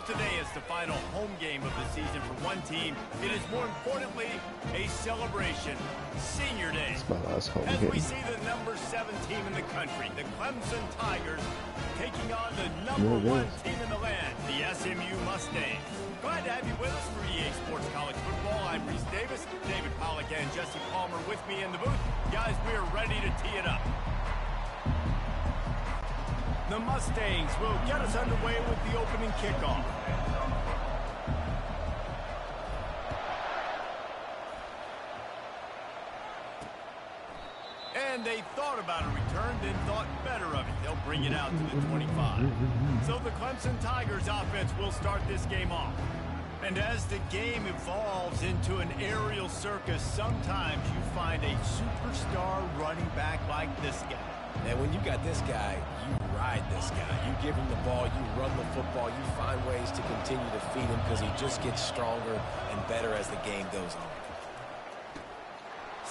today is the final home game of the season for one team, it is more importantly a celebration. Senior Day. It's my last home As game. we see the number 7 team in the country, the Clemson Tigers, taking on the number 1 team in the land, the SMU Mustangs. Glad to have you with us for EA Sports College Football. I'm Reese Davis, David Pollack, and Jesse Palmer with me in the booth. Guys, we are ready to tee it up. The Mustangs will get us underway with the opening kickoff. And they thought about a return, then thought better of it. They'll bring it out to the 25. So the Clemson Tigers offense will start this game off. And as the game evolves into an aerial circus, sometimes you find a superstar running back like this guy. And when you got this guy, you ride this guy. You give him the ball, you run the football, you find ways to continue to feed him because he just gets stronger and better as the game goes on.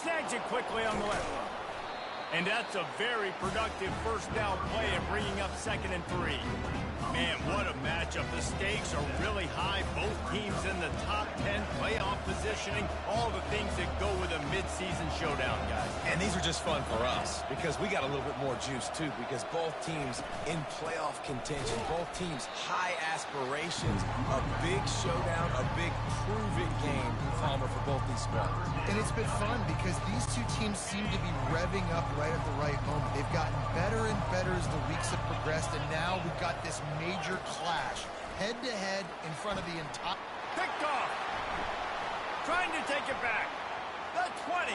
Snags it quickly on the left. And that's a very productive first down play and bringing up 2nd and 3. Man, what a matchup. The stakes are really high. Both teams in the top 10 playoff positioning. All the things that go with a midseason showdown, guys. And these are just fun for us because we got a little bit more juice, too, because both teams in playoff contention, both teams high aspirations, a big showdown, a big prove-it game, Palmer, for both these squads. And it's been fun because these two teams seem to be revving up right at the right moment. They've gotten better and better as the weeks have progressed, and now we've got this major clash, head-to-head in front of the entire... Picked off. Trying to take it back. The 20.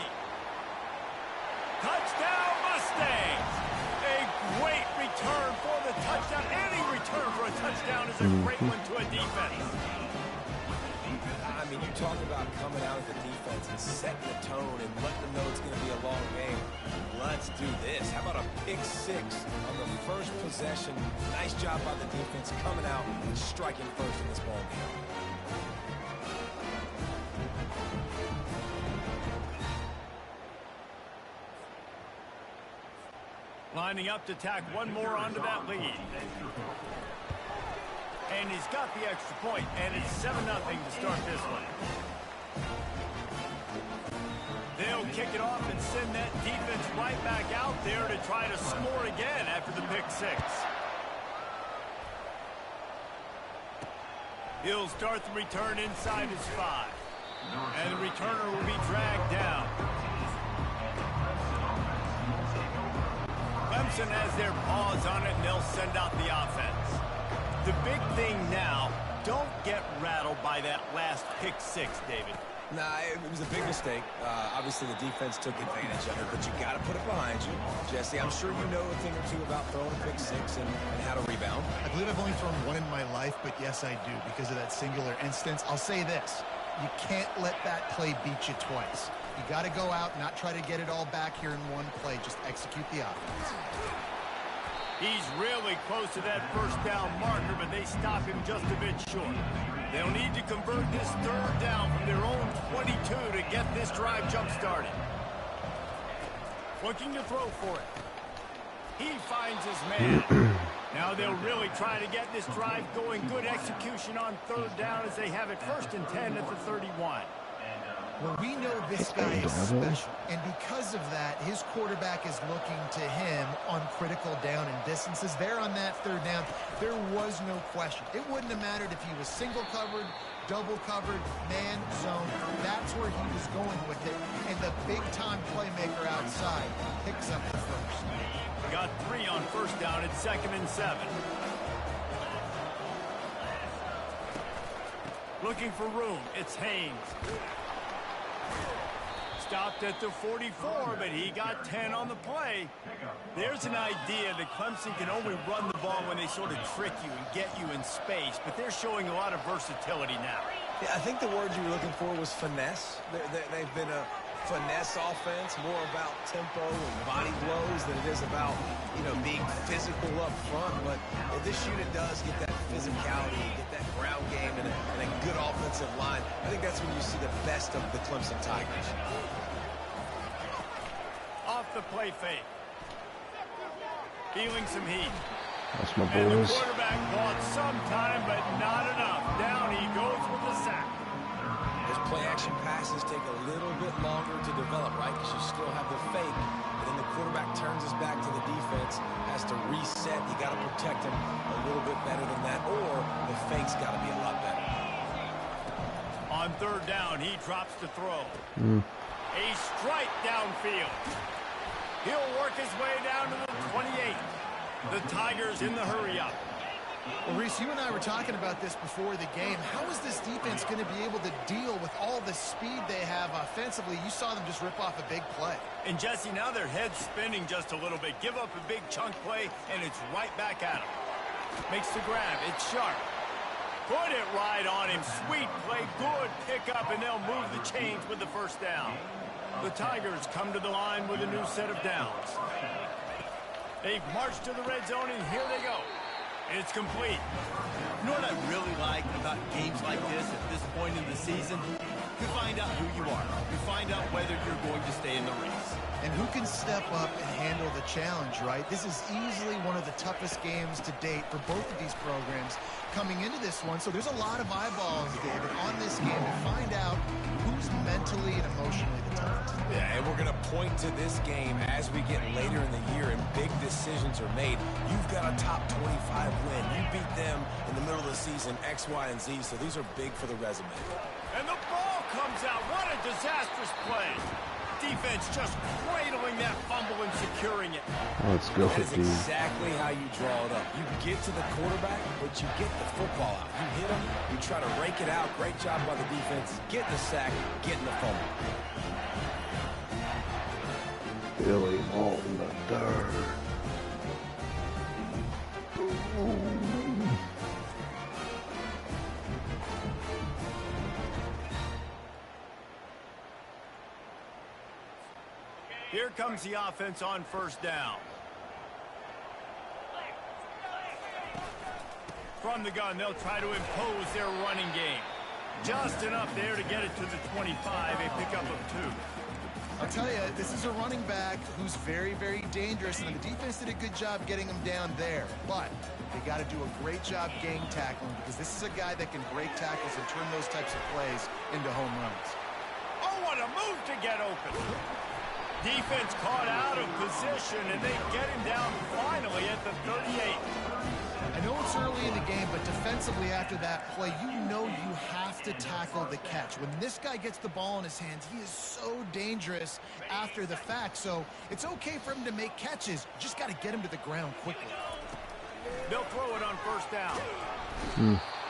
Touchdown, Mustangs. A great return for the touchdown. Any return for a touchdown is a great one to a defense. I mean, you talk about coming out of the defense and setting the tone and letting them know it's going to be a long game. Let's do this. How about a pick 6 on the first possession? Nice job by the defense coming out and striking first in this ball game. Lining up to tack one more onto that lead. And he's got the extra point, and it's 7-0 to start this one. They'll kick it off and send that defense right back out there to try to score again after the pick 6. He'll start the return inside his 5. And the returner will be dragged down. Clemson has their paws on it, and they'll send out the offense. The big thing now, don't get rattled by that last pick 6, David. Nah, it was a big mistake. Obviously, the defense took advantage of it, but you got to put it behind you. Jesse, I'm sure you know a thing or two about throwing a pick 6 and how to rebound. I believe I've only thrown one in my life, but yes, I do because of that singular instance. I'll say this. You can't let that play beat you twice. You got to go out, not try to get it all back here in one play. Just execute the offense. He's really close to that first down marker, but they stop him just a bit short. They'll need to convert this 3rd down from their own 22 to get this drive jump-started. Looking to throw for it. He finds his man. Now they'll really try to get this drive going. Good execution on 3rd down as they have it 1st and 10 at the 31. Well, we know this guy is special, and because of that, his quarterback is looking to him on critical down and distances. There on that 3rd down, there was no question. It wouldn't have mattered if he was single covered, double covered, man zone. That's where he was going with it, and the big-time playmaker outside picks up the first. Got 3 on 1st down at 2nd and 7. Looking for room, it's Haynes. Stopped at the 44, but he got 10 on the play. There's an idea that Clemson can only run the ball when they sort of trick you and get you in space, but they're showing a lot of versatility now. Yeah, I think the word you were looking for was finesse. They've been a finesse offense, more about tempo and body blows than it is about, being physical up front. But if this unit does get that physicality, get that ground game, and a good offensive line, I think that's when you see the best of the Clemson Tigers. Off the play fake. Feeling some heat. That's my And the boys. quarterback bought some time, but not enough. Those play-action passes take a little bit longer to develop, right? Because you still have the fake, but then the quarterback turns his back to the defense, has to reset. You got to protect him a little bit better than that, or the fake's got to be a lot better. On third down, he drops to throw. A strike downfield. He'll work his way down to the 28. The Tigers in the hurry-up. Well, Reese, you and I were talking about this before the game. How is this defense going to be able to deal with all the speed they have offensively? You saw them just rip off a big play. And, Jesse, now their head's spinning just a little bit. Give up a big chunk play, and it's right back at them. Makes the grab. It's sharp. Put it right on him. Sweet play. Good pickup, and they'll move the chains with the first down. The Tigers come to the line with a new set of downs. They've marched to the red zone, and here they go. It's complete. You know what I really like about games like this at this point in the season? You find out who you are. You find out whether you're going to stay in the race. And who can step up and handle the challenge, right? This is easily one of the toughest games to date for both of these programs coming into this one. So there's a lot of eyeballs, David, on this game to find out who's mentally and emotionally the toughest. Yeah, and we're going to point to this game as we get later in the year and big decisions are made. You've got a top 25 win. You beat them in the middle of the season, X, Y, and Z, so these are big for the resume. And the ball comes out. What a disastrous play. Defense just cradling that fumble and securing it. Let's go for That is exactly how you draw it up. You get to the quarterback, but you get the football out. You hit him, you try to rake it out. Great job by the defense. Getting the sack, getting the fumble. Billy Walton the third. Here comes the offense on first down. From the gun, they'll try to impose their running game. Just enough there to get it to the 25, a pickup of 2. I'll tell you, this is a running back who's very, very dangerous, and the defense did a good job getting him down there. But they got to do a great job gang tackling because this is a guy that can break tackles and turn those types of plays into home runs. Oh, what a move to get open. Defense caught out of position, and they get him down finally at the 38. I know it's early in the game, but defensively after that play, you know you have to tackle the catch. When this guy gets the ball in his hands, he is so dangerous after the fact. So it's okay for him to make catches. You just got to get him to the ground quickly. They'll throw it on first down.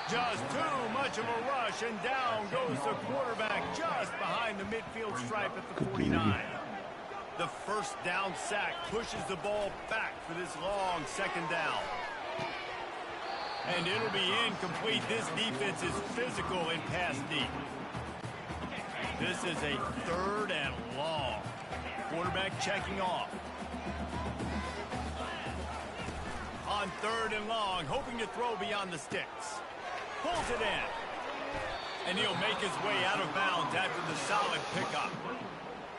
Just too much of a rush, and down goes the quarterback just behind the midfield stripe at the 49. The first down sack pushes the ball back for this long second down. And it'll be incomplete. This defense is physical and pass deep. This is a third and long. Quarterback checking off. On third and long, hoping to throw beyond the sticks. Pulls it in. And he'll make his way out of bounds after the solid pickup.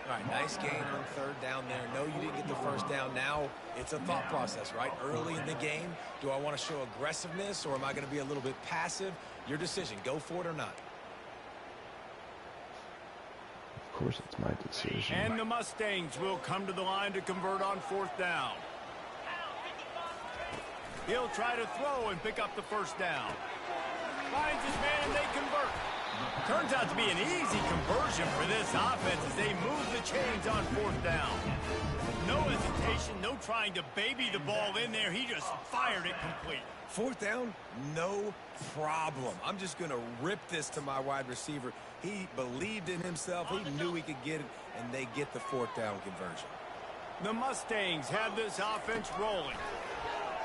All right, nice gain on third down there. No, you didn't get the first down. Now it's a thought process, right? Early in the game, do I want to show aggressiveness or am I going to be a little bit passive? Your decision. Go for it or not. Of course, it's my decision. And the Mustangs will come to the line to convert on fourth down. He'll try to throw and pick up the first down. Finds his man and they convert. Turns out to be an easy conversion for this offense as they move the chains on fourth down. No hesitation, no trying to baby the ball in there. He just fired it complete. Fourth down, no problem. I'm just going to rip this to my wide receiver. He believed in himself. He knew he could get it, and they get the fourth down conversion. The Mustangs have this offense rolling.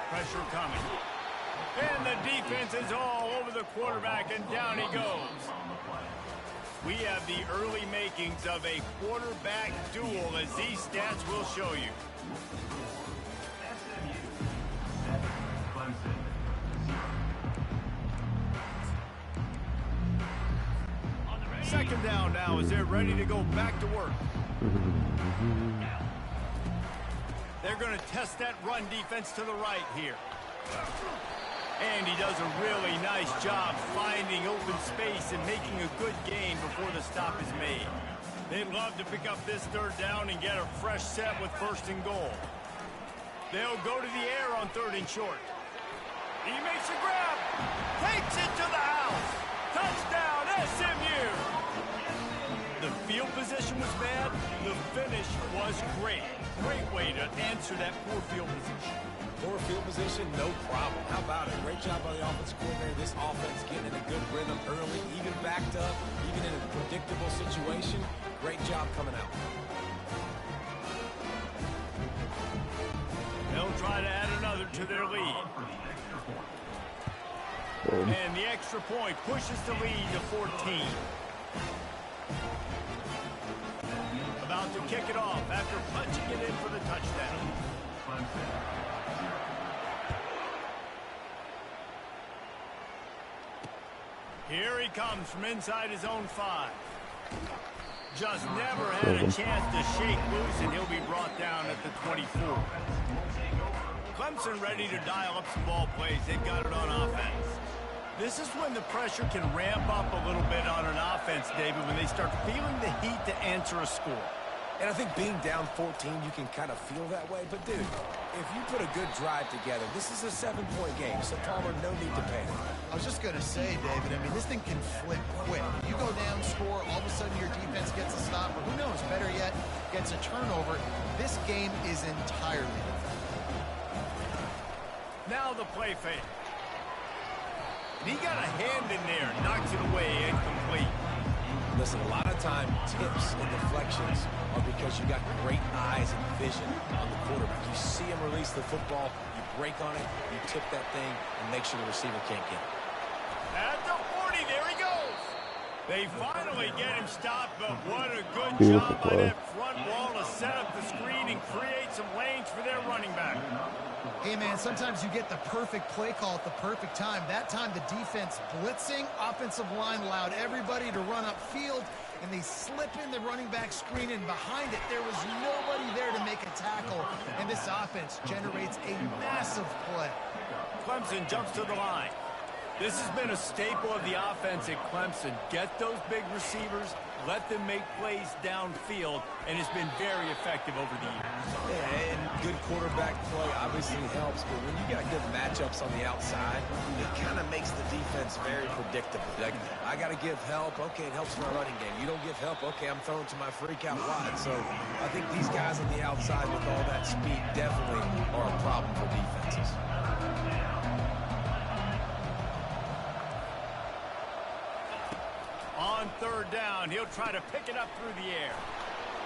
Pressure coming. And the defense is all over the quarterback, and down he goes. We have the early makings of a quarterback duel, as these stats will show you. Second down now as they're ready to go back to work. They're going to test that run defense to the right here. And he does a really nice job finding open space and making a good gain before the stop is made. They'd love to pick up this third down and get a fresh set with 1st and goal. They'll go to the air on 3rd and short. He makes a grab, takes it to the house. Touchdown, SMU! The field position was bad. The finish was great. Great way to answer that poor field position. Poor field position, no problem. How about it? Great job by the offensive coordinator. This offense getting in a good rhythm early, even backed up, even in a predictable situation. Great job coming out. They'll try to add another to their lead. And the extra point pushes the lead to 14. About to kick it off after punching it in for the touchdown. Here he comes from inside his own 5. Just never had a chance to shake loose, and he'll be brought down at the 24. Clemson ready to dial up some ball plays. They've got it on offense. This is when the pressure can ramp up a little bit on an offense, David, when they start feeling the heat to answer a score. And I think being down 14, you can kind of feel that way. But, dude, if you put a good drive together, this is a 7-point game. So, Palmer, no need to panic. I was just going to say, David, I mean, this thing can flip quick. You go down, score, all of a sudden your defense gets a stop, or who knows, better yet, gets a turnover. This game is entirely different. Now the play fake. He got a hand in there, knocks it away, incomplete. Listen, a lot of time, tips and deflections are because you got great eyes and vision on the quarterback. You see him release the football, you break on it, you tip that thing, and make sure the receiver can't get it. At the 40, there he goes. They finally get him stopped, but what a good job by that front wall to set up the screen and create some lanes for their running back. Hey, man, sometimes you get the perfect play call at the perfect time. That time the defense blitzing, offensive line allowed everybody to run upfield, and they slip in the running back screen, and behind it there was nobody there to make a tackle, and this offense generates a massive play. Clemson jumps to the line. This has been a staple of the offense at Clemson. Get those big receivers, let them make plays downfield, and it's been very effective over the years. Yeah, and good quarterback play obviously helps, but when you got good matchups on the outside, it kind of makes the defense very predictable. Like, I got to give help. Okay, it helps my running game. You don't give help. Okay, I'm throwing to my freak out wide. So I think these guys on the outside with all that speed definitely are a problem for defenses. On 3rd down, he'll try to pick it up through the air.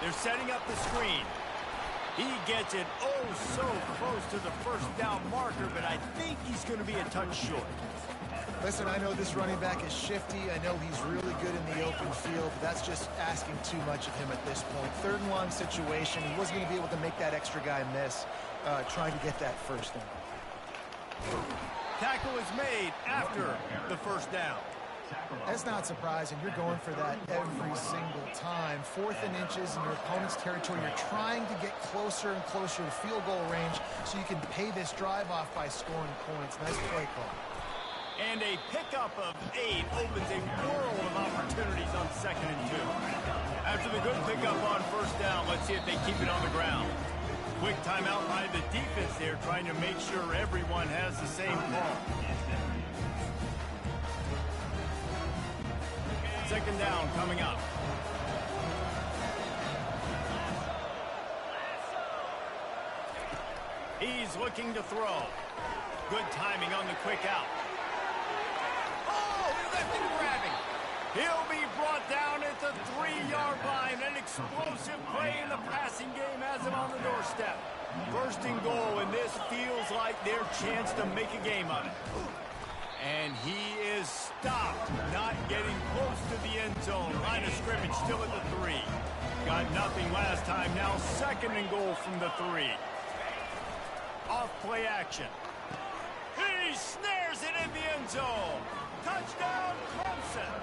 They're setting up the screen. He gets it so close to the 1st down marker, but I think he's going to be a touch short. Listen, I know this running back is shifty. I know he's really good in the open field. But that's just asking too much of him at this point. 3rd and long situation. He wasn't going to be able to make that extra guy miss, trying to get that 1st down. Tackle is made after the 1st down. That's not surprising. You're going for that every single time. 4th and inches in your opponent's territory. You're trying to get closer and closer to field goal range so you can pay this drive off by scoring points. Nice play call. And a pickup of 8 opens a world of opportunities on 2nd and 2. After the good pickup on 1st down, let's see if they keep it on the ground. Quick timeout by the defense there, trying to make sure everyone has the same call. 2nd down coming up. He's looking to throw. Good timing on the quick out. Oh, he left him grabbing. He'll be brought down at the 3-yard line. An explosive play in the passing game has him on the doorstep. 1st and goal, and this feels like their chance to make a game of it. And he is stopped, not getting close to the end zone. Line of scrimmage still at the 3. Got nothing last time. Now 2nd and goal from the 3. Off play action. He snares it in the end zone. Touchdown, Clemson.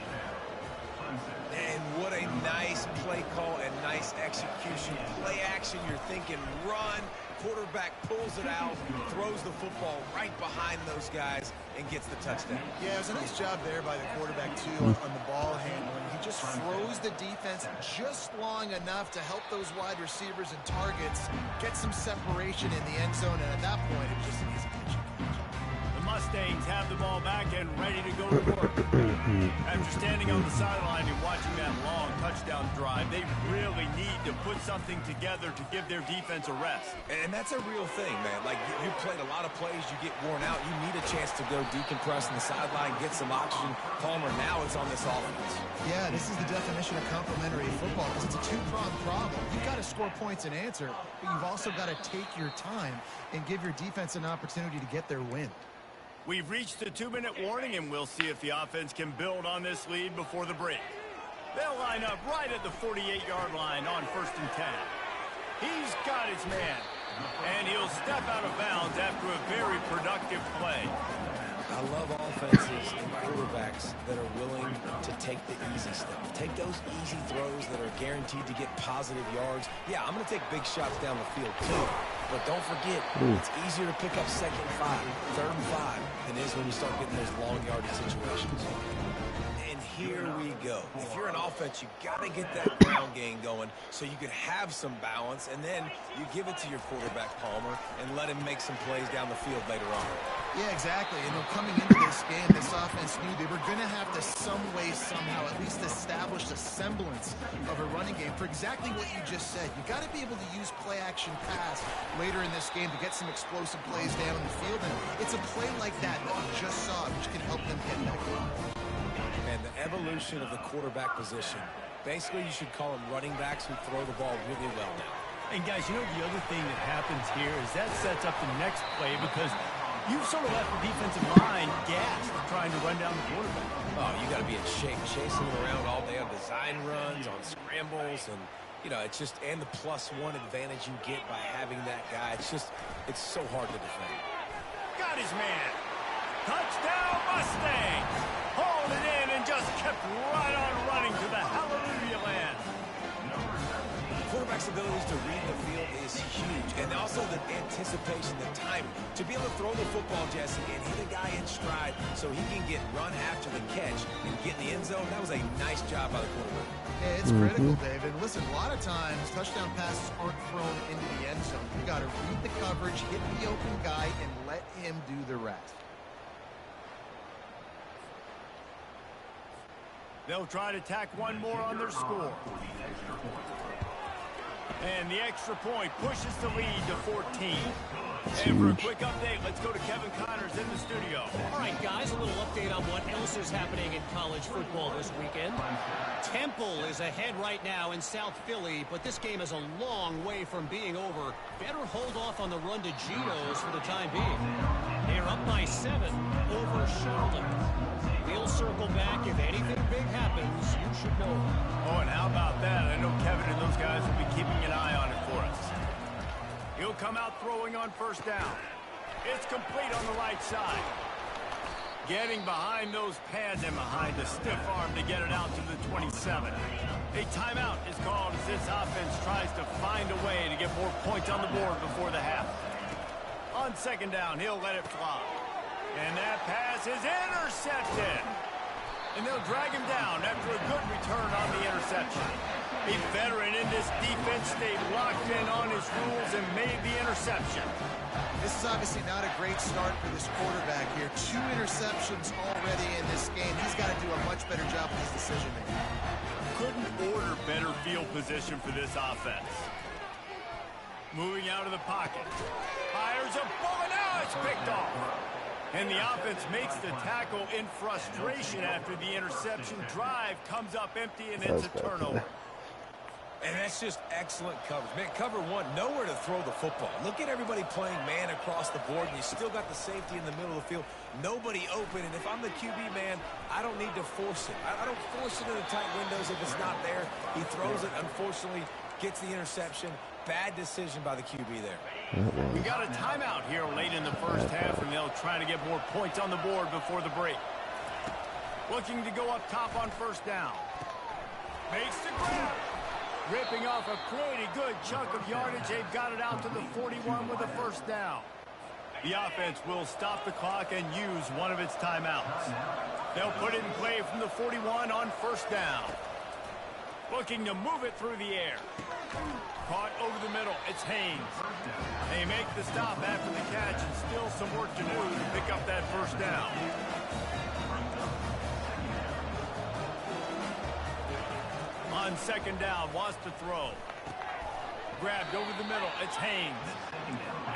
And what a nice play call and nice nice execution, play action. You're thinking run. Quarterback pulls it out, throws the football right behind those guys, and gets the touchdown. Yeah, it was a nice job there by the quarterback, too, on the ball handling. He just froze the defense just long enough to help those wide receivers and targets get some separation in the end zone, and at that point, it was just an easy catch. The Mustangs have the ball back and ready to go to work. After standing on the sideline and watching that long touchdown drive, they really need to put something together to give their defense a rest. And that's a real thing, man. Like, you played a lot of plays, you get worn out, you need a chance to go decompress on the sideline, get some oxygen. Palmer, now it's on this offense. Yeah, this is the definition of complementary football because it's a two-pronged problem. You've got to score points and answer, but you've also got to take your time and give your defense an opportunity to get their win. We've reached the 2-minute warning, and we'll see if the offense can build on this lead before the break. They'll line up right at the 48-yard line on 1st and 10. He's got his man, and he'll step out of bounds after a very productive play. I love offenses and quarterbacks that are willing to take the easy stuff. Take those easy throws that are guaranteed to get positive yards. Yeah, I'm going to take big shots down the field, too. But don't forget, it's easier to pick up 2nd and 5, 3rd and 5 than it is when you start getting those long yardage situations. And here we go. If you're an offense, you got to get that ground game going so you can have some balance, and then you give it to your quarterback, Palmer, and let him make some plays down the field later on. Yeah, exactly. And coming into this game, this offense knew they were going to have to some way, somehow, at least establish a semblance of a running game for exactly what you just said. You got to be able to use play-action pass later in this game to get some explosive plays down the field. And it's a play like that we just saw, which can help them get that goal. And the evolution of the quarterback position. Basically, you should call them running backs who throw the ball really well now. And, guys, you know the other thing that happens here is that sets up the next play because you've sort of left the defensive line gassed trying to run down the quarterback. Oh, you got to be in shape, chasing him around all day on design runs, on scrambles, and, you know, it's just, and the +1 advantage you get by having that guy. It's just, it's so hard to defend. Got his man. Touchdown, Mustangs. Hauled it in and just kept right on running to the hallelujah land. Quarterback's abilities to read the field is huge, and also the anticipation, the timing. To be able to throw the football, Jesse, and hit a guy in stride so he can get run after the catch and get in the end zone, that was a nice job by the quarterback. Yeah, it's critical, David. Listen, a lot of times touchdown passes aren't thrown into the end zone. You got to read the coverage, hit the open guy, and let him do the rest. They'll try to tack one more on their score. And the extra point pushes the lead to 14. And for a quick update, let's go to Kevin Connors in the studio. All right, guys, a little update on what else is happening in college football this weekend. Temple is ahead right now in South Philly, but this game is a long way from being over. Better hold off on the run to Geno's for the time being. They're up by 7 over Charlotte. We'll circle back. If anything big happens, you should know. Oh, and how about that? I know Kevin and those guys will be keeping an eye on it for us. He'll come out throwing on 1st down. It's complete on the right side. Getting behind those pads and behind the stiff arm to get it out to the 27. A timeout is called as this offense tries to find a way to get more points on the board before the half. On 2nd down, he'll let it fly. And that pass is intercepted. And they'll drag him down after a good return on the interception. A veteran in this defense stayed locked in on his rules and made the interception. This is obviously not a great start for this quarterback here. 2 interceptions already in this game. He's got to do a much better job with his decision-making. Couldn't order better field position for this offense. Moving out of the pocket. Fires a bullet. Now it's picked off. And the offense makes the tackle in frustration after the interception. Drive comes up empty, and it's a turnover. And that's just excellent coverage. Man, cover 1, nowhere to throw the football. Look at everybody playing man across the board, and you still got the safety in the middle of the field. Nobody open, and if I'm the QB man, I don't need to force it. I don't force it in the tight windows if it's not there. He throws it, unfortunately, gets the interception. Bad decision by the QB there. We got a timeout here late in the first half, and they'll try to get more points on the board before the break. Looking to go up top on 1st down. Makes the grab. Ripping off a pretty good chunk of yardage. They've got it out to the 41 with a first down. The offense will stop the clock and use one of its timeouts. They'll put it in play from the 41 on first down. Looking to move it through the air. Caught over the middle. It's Haynes. They make the stop after the catch and still some work to do to pick up that first down. On second down, wants to throw. Grabbed over the middle. It's Haynes.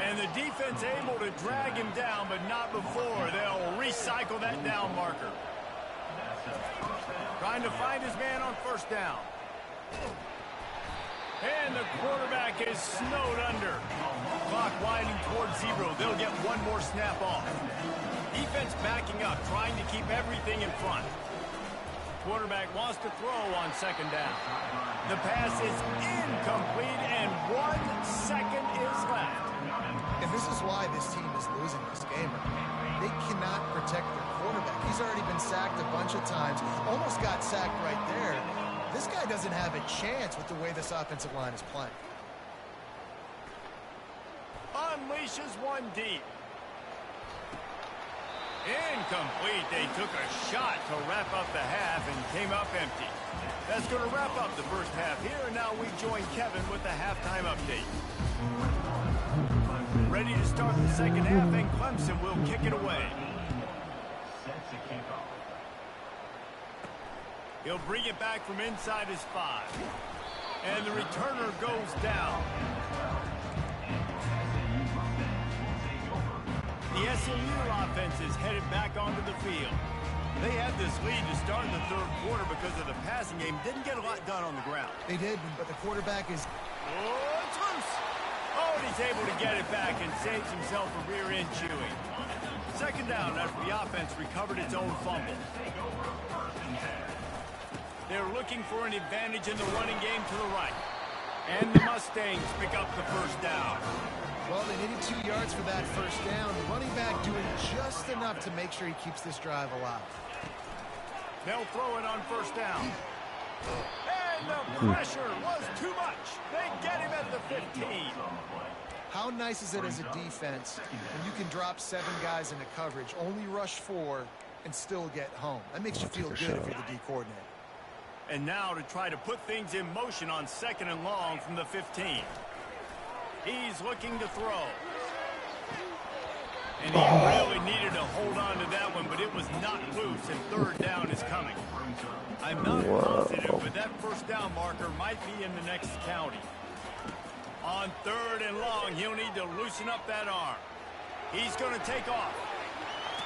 And the defense able to drag him down, but not before. They'll recycle that down marker. Trying to find his man on first down. And the quarterback is snowed under. Clock winding towards 0. They'll get one more snap off. Defense backing up, trying to keep everything in front. Quarterback wants to throw on second down. The pass is incomplete, and 1 second is left. And this is why this team is losing this game. They cannot protect their quarterback. He's already been sacked a bunch of times. Almost got sacked right there. This guy doesn't have a chance with the way this offensive line is playing. Unleashes one deep. Incomplete. They took a shot to wrap up the half and came up empty. That's going to wrap up the first half here, and now we join Kevin with the halftime update. Ready to start the second half, and Clemson will kick it away. He'll bring it back from inside his 5. And the returner goes down. The SMU offense is headed back onto the field. They had this lead to start in the third quarter because of the passing game. Didn't get a lot done on the ground. They did, but the quarterback is... Oh, it's loose. Oh, and he's able to get it back and saves himself a rear end chewing. Second down after the offense recovered its own fumble. They're looking for an advantage in the running game to the right. And the Mustangs pick up the first down. Well, they needed 2 yards for that first down. The running back doing just enough to make sure he keeps this drive alive. They'll throw it on first down. And the pressure was too much. They get him at the 15. How nice is it as a defense when you can drop 7 guys into coverage, only rush 4, and still get home? That makes you feel good if you're the D coordinator. And now to try to put things in motion on second and long from the 15. He's looking to throw. And he really needed to hold on to that one, but it was not loose, and third down is coming. I'm not positive, but that first down marker might be in the next county. On third and long, he'll need to loosen up that arm. He's going to take off.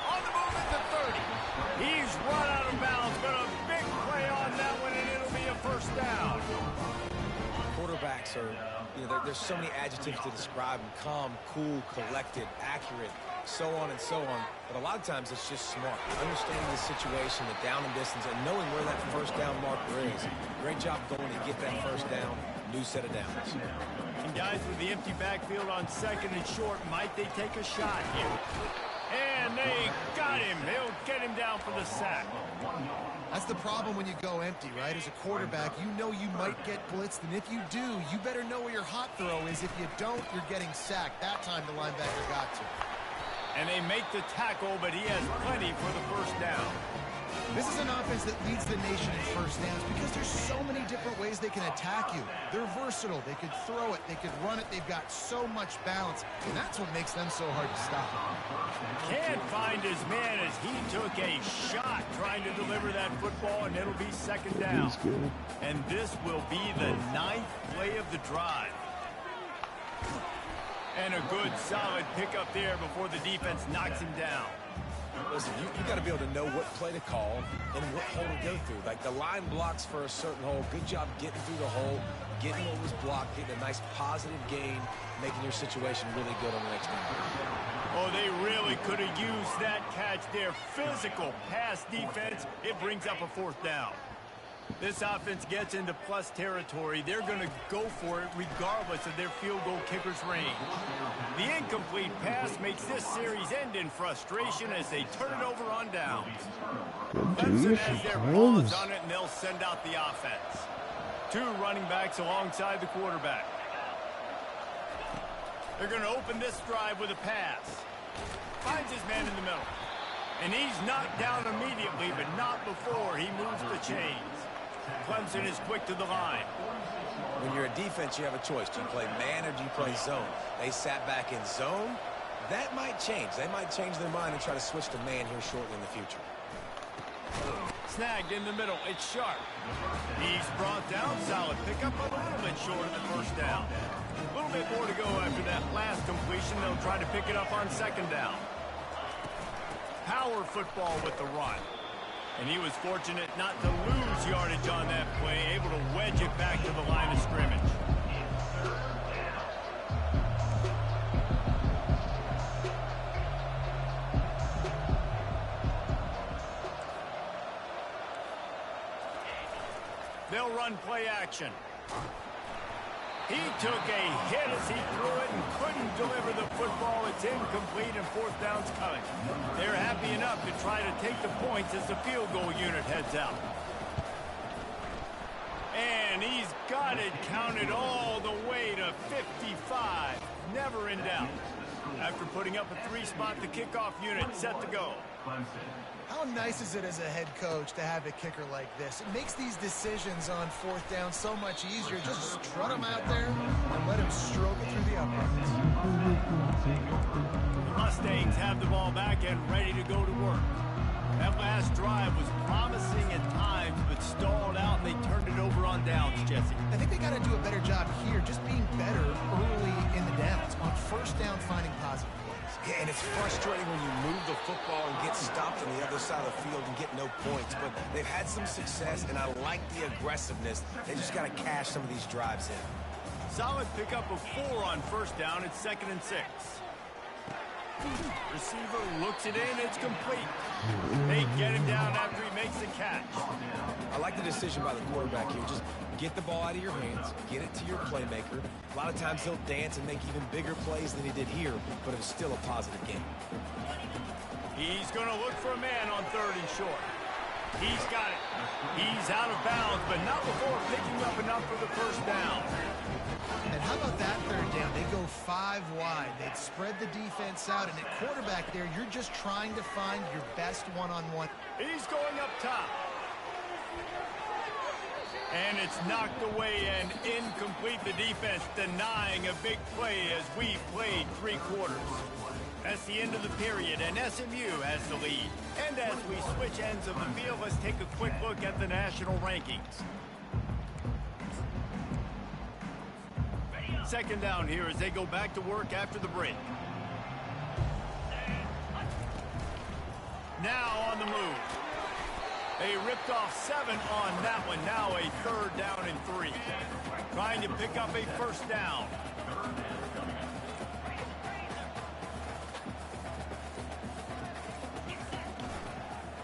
On the move at the 30. He's run out of bounds, but a big play on that one, and it'll be a first down. Quarterbacks are, there's so many adjectives to describe them. Calm, cool, collected, accurate, so on and so on. But a lot of times it's just smart. Understanding the situation, the down and distance, and knowing where that first down marker is. Great job going to get that first down. New set of downs. And guys with the empty backfield on second and short, might they take a shot here? And they got him. They'll get him down for the sack. That's the problem when you go empty, right? As a quarterback, you know you might get blitzed, and if you do, you better know where your hot throw is. If you don't, you're getting sacked. That time the linebacker got to. And they make the tackle, but he has plenty for the first down. This is an offense that leads the nation in first downs because there's so many different ways they can attack you. They're versatile. They could throw it. They could run it. They've got so much balance, and that's what makes them so hard to stop. Can't find his man as he took a shot trying to deliver that football, and it'll be second down. And this will be the 9th play of the drive. And a good, solid pickup there before the defense knocks him down. Listen, you got to be able to know what play to call and what hole to go through. Like the line blocks for a certain hole. Good job getting through the hole, getting what was blocked, getting a nice positive gain, making your situation really good on the next time. Oh, they really could have used that catch there. Physical pass defense. It brings up a fourth down. This offense gets into plus territory. They're going to go for it regardless of their field goal kicker's range. The incomplete pass makes this series end in frustration as they turn it over on downs. Clemson has their paws on it, and they'll send out the offense. Two running backs alongside the quarterback. They're going to open this drive with a pass. Finds his man in the middle. And he's knocked down immediately, but not before he moves the chains. Clemson is quick to the line. When you're a defense, you have a choice. Do you play man or do you play zone? They sat back in zone. That might change. They might change their mind and try to switch to man here shortly in the future. Snagged in the middle. It's Sharp. He's brought down. Solid pickup, a little bit short of the first down. A little bit more to go after that last completion. They'll try to pick it up on second down. Power football with the run. And he was fortunate not to lose yardage on that play, able to wedge it back to the line of scrimmage. They'll run play action. He took a hit as he threw it and couldn't deliver the football. It's incomplete and fourth down's coming. They're happy enough to try to take the points as the field goal unit heads out. And he's got it counted all the way to 55. Never in doubt. After putting up a three-spot, the kickoff unit set to go. How nice is it as a head coach to have a kicker like this? It makes these decisions on fourth down so much easier. Just strut him out there and let him stroke it through the uprights. The Mustangs have the ball back and ready to go to work. That last drive was promising at times, but stalled out, and they turned it over on downs, Jesse. I think they got to do a better job here, just being better early in the downs. On first down, finding positive plays. Yeah, and it's frustrating when you move the football and get stopped on the other side of the field and get no points. But they've had some success, and I like the aggressiveness. They just got to cash some of these drives in. Solid pickup of 4 on first down. It's 2nd and 6. Receiver looks it in. It's complete. They get him down after he makes the catch. I like the decision by the quarterback here. Just get the ball out of your hands, get it to your playmaker. A lot of times he'll dance and make even bigger plays than he did here, but it was still a positive game. He's going to look for a man on 3rd and short. He's got it. He's out of bounds, but not before picking up enough for the first down. And how about that 3rd down? They go 5 wide. They'd spread the defense out, and at quarterback there, you're just trying to find your best one-on-one. He's going up top. And it's knocked away and incomplete. The defense denying a big play as we played 3 quarters. That's the end of the period, and SMU has the lead. And as we switch ends of the field, let's take a quick look at the national rankings. Second down here as they go back to work after the break. Now on the move. They ripped off 7 on that one. Now a 3rd down and 3. Trying to pick up a first down.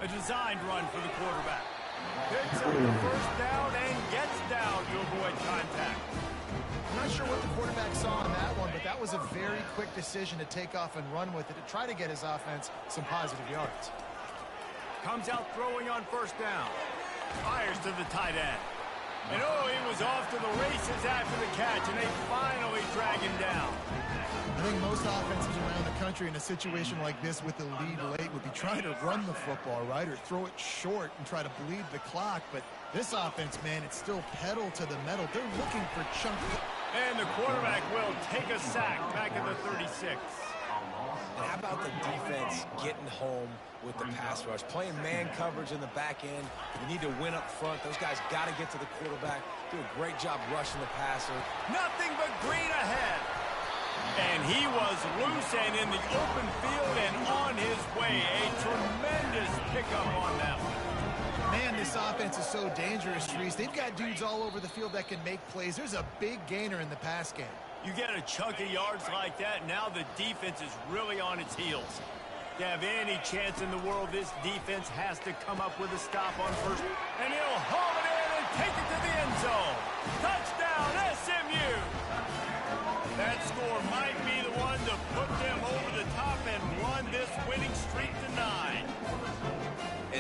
A designed run for the quarterback. Picks up the first down and gets down to avoid contact. I'm not sure what the quarterback saw on that one, but that was a very quick decision to take off and run with it to try to get his offense some positive yards. Comes out throwing on first down. Fires to the tight end. And oh, he was off to the races after the catch, and they finally drag him down. I think most offenses around the country in a situation like this with the lead late would be trying to run the football, right, or throw it short and try to bleed the clock. But this offense, man, it's still pedal to the metal. They're looking for chunky. And the quarterback will take a sack back at the 36. And how about the defense getting home with the pass rush? Playing man coverage in the back end. You need to win up front. Those guys got to get to the quarterback. Do a great job rushing the passer. Nothing but green ahead. And he was loose and in the open field and on his way. A tremendous pickup on that one. Man, this offense is so dangerous, Reese. They've got dudes all over the field that can make plays. There's a big gainer in the pass game. You get a chunk of yards like that, now the defense is really on its heels. To have any chance in the world, this defense has to come up with a stop on first. And he'll haul it in and take it to the end zone. Touchdown, SMU! That score might be the one to put them over the top and run this winning streak to 9.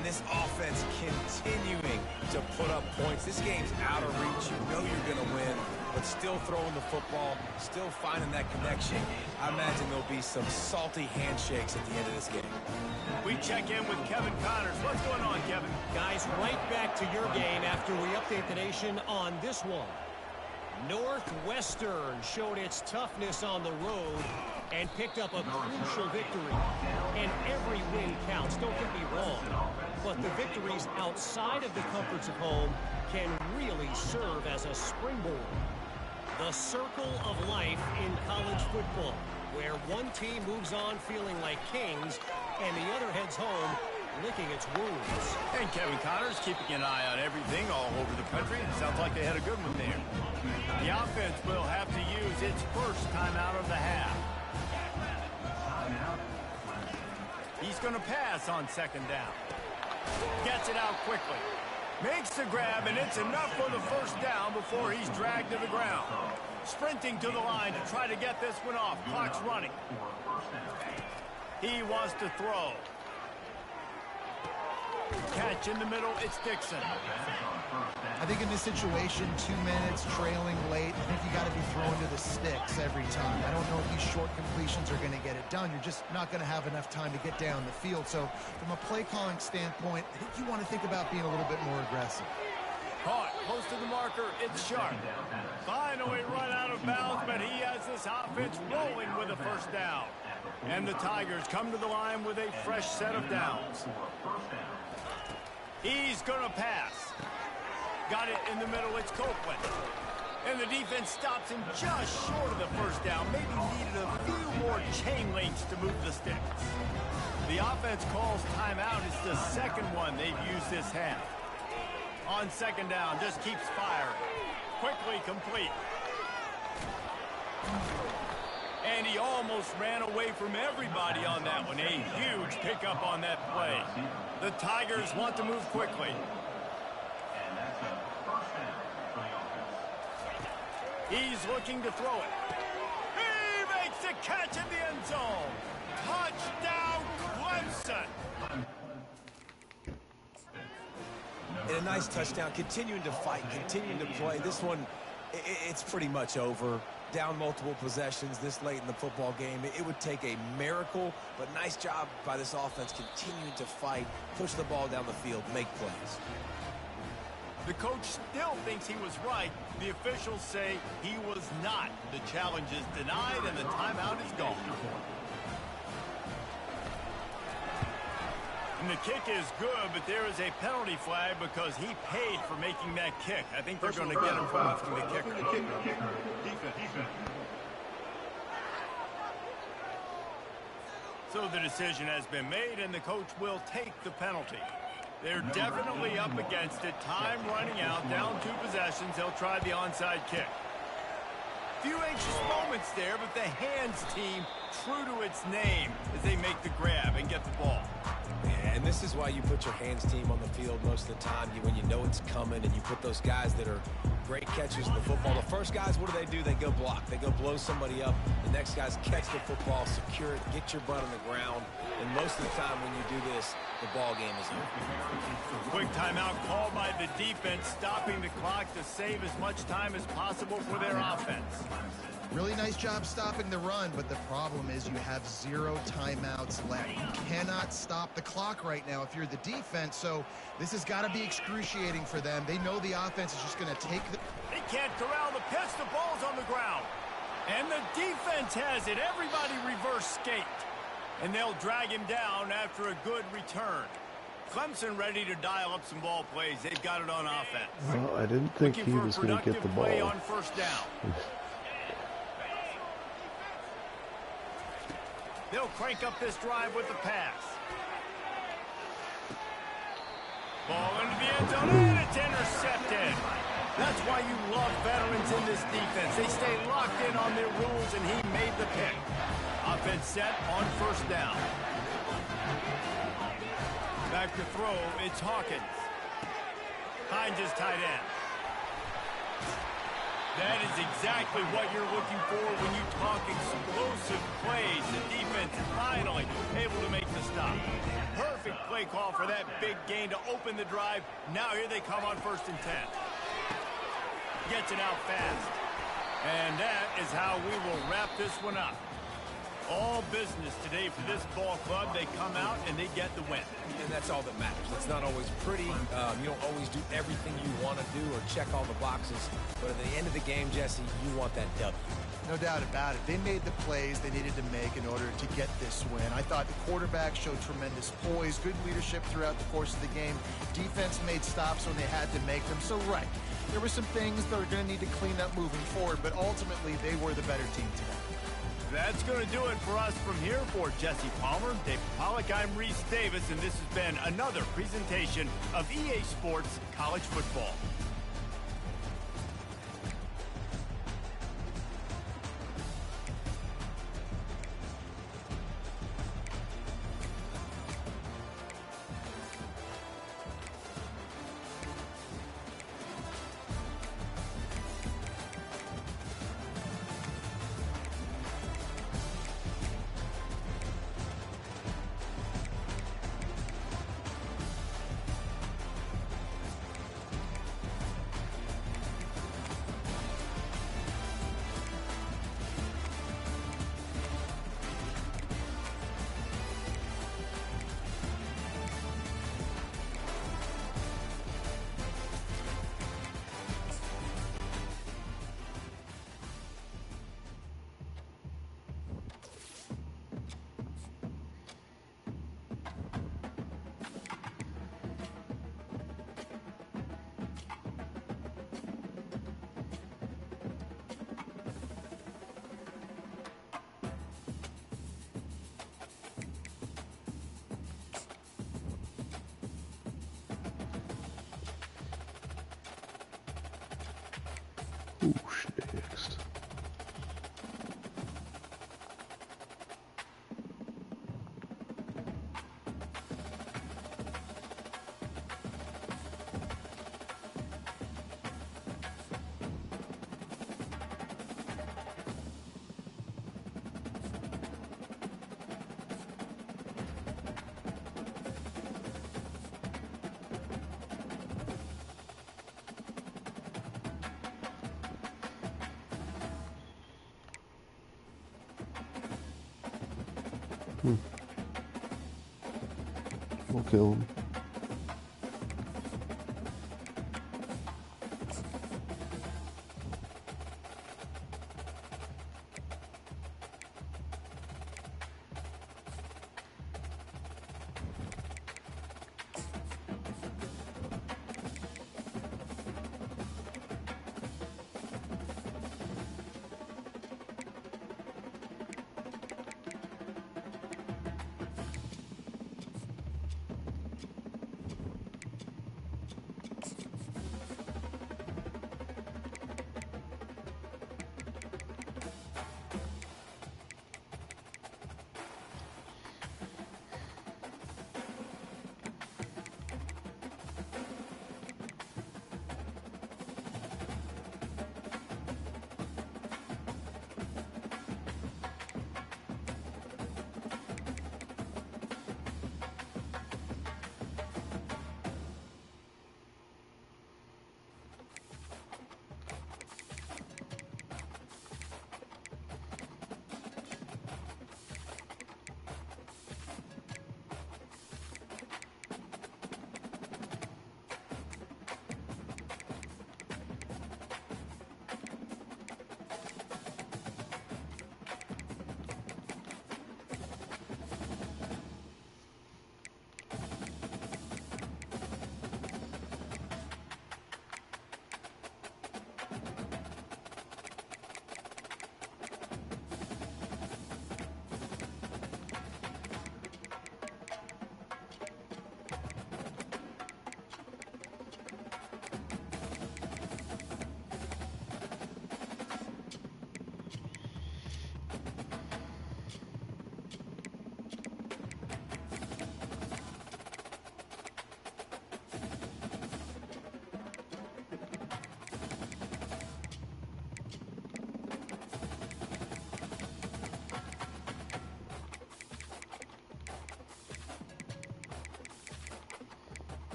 And this offense continuing to put up points. This game's out of reach. You know you're going to win, but still throwing the football, still finding that connection. I imagine there'll be some salty handshakes at the end of this game. We check in with Kevin Connors. What's going on, Kevin? Guys, right back to your game after we update the nation on this one. Northwestern showed its toughness on the road and picked up a crucial victory. And every win counts, don't get me wrong. But the victories outside of the comforts of home can really serve as a springboard. The circle of life in college football, where one team moves on feeling like kings and the other heads home licking its wounds. And Kevin Connors keeping an eye on everything all over the country. Sounds like they had a good one there. The offense will have to use its first timeout of the half. He's going to pass on second down. Gets it out quickly. Makes the grab, and it's enough for the first down before he's dragged to the ground. Sprinting to the line to try to get this one off. Clock's running. He wants to throw. Catch in the middle, it's Dixon. I think in this situation, 2 minutes, trailing late, I think you got to be throwing to the sticks every time. I don't know if these short completions are going to get it done. You're just not going to have enough time to get down the field. So from a play calling standpoint, I think you want to think about being a little bit more aggressive. Caught, close to the marker, it's Sharp. Finally run out of bounds, but he has this offense rolling with a first down. And the Tigers come to the line with a fresh set of downs. He's going to pass. Got it in the middle, it's Copeland. And the defense stops him just short of the first down. Maybe needed a few more chain links to move the sticks. The offense calls timeout. It's the second one they've used this half. On second down, just keeps firing. Quickly complete. And he almost ran away from everybody on that one. A huge pickup on that play. The Tigers want to move quickly. He's looking to throw it. He makes the catch in the end zone. Touchdown, Clemson. And a nice touchdown, continuing to fight, continuing to play. This one, it's pretty much over. Down multiple possessions this late in the football game. It would take a miracle, but nice job by this offense continuing to fight, push the ball down the field, make plays. The coach still thinks he was right. The officials say he was not. The challenge is denied and the timeout is gone. And the kick is good, but there is a penalty flag because he paid for making that kick. I think they're going to get him for lifting the kicker. So the decision has been made, and the coach will take the penalty. They're definitely up against it. Time running out, down 2 possessions. They'll try the onside kick. Few anxious moments there, but the hands team true to its name as they make the grab and get the ball. Yeah, and this is why you put your hands team on the field most of the time. When you know it's coming, and you put those guys that are great catchers of the football. The first guys, what do? They go block. They go blow somebody up. The next guys catch the football, secure it, get your butt on the ground. And most of the time when you do this, the ball game is over. Quick timeout called by the defense, stopping the clock to save as much time as possible for their offense. Really nice job stopping the run, but the problem is you have 0 timeouts left. You cannot stop the clock right now if you're the defense, so this has got to be excruciating for them. They know the offense is just going to take the... They can't corral the pitch. The ball's on the ground. And the defense has it. Everybody reverse skate. And they'll drag him down after a good return. Clemson ready to dial up some ball plays. They've got it on offense. Well, I didn't think he was going to get the ball. On first down. They'll crank up this drive with the pass. Ball into the end zone, and it's intercepted. That's why you love veterans in this defense. They stay locked in on their rules, and he made the pick. Offense set on first down. Back to throw, it's Hawkins. Hines is tight end. That is exactly what you're looking for when you talk explosive plays. The defense is finally able to make the stop. Perfect play call for that big gain to open the drive. Now here they come on 1st and 10. Gets it out fast. And that is how we will wrap this one up. All business today for this ball club. They come out and they get the win. And that's all that matters. It's not always pretty. You don't always do everything you want to do or check all the boxes. But at the end of the game, Jesse, you want that W. No doubt about it. They made the plays they needed to make in order to get this win. I thought the quarterback showed tremendous poise, good leadership throughout the course of the game. Defense made stops when they had to make them. So, right, there were some things that are going to need to clean up moving forward, but ultimately they were the better team today. That's going to do it for us from here. For Jesse Palmer, Dave Pollock, I'm Reese Davis, and this has been another presentation of EA Sports College Football. Who's next? We'll kill him.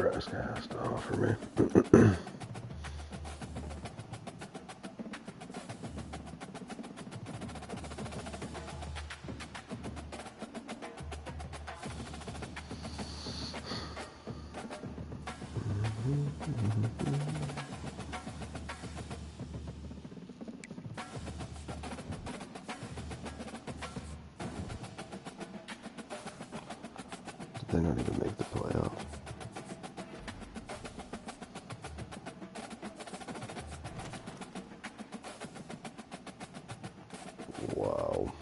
Nebraska has to offer me. Did they not even make the playoffs? Wow.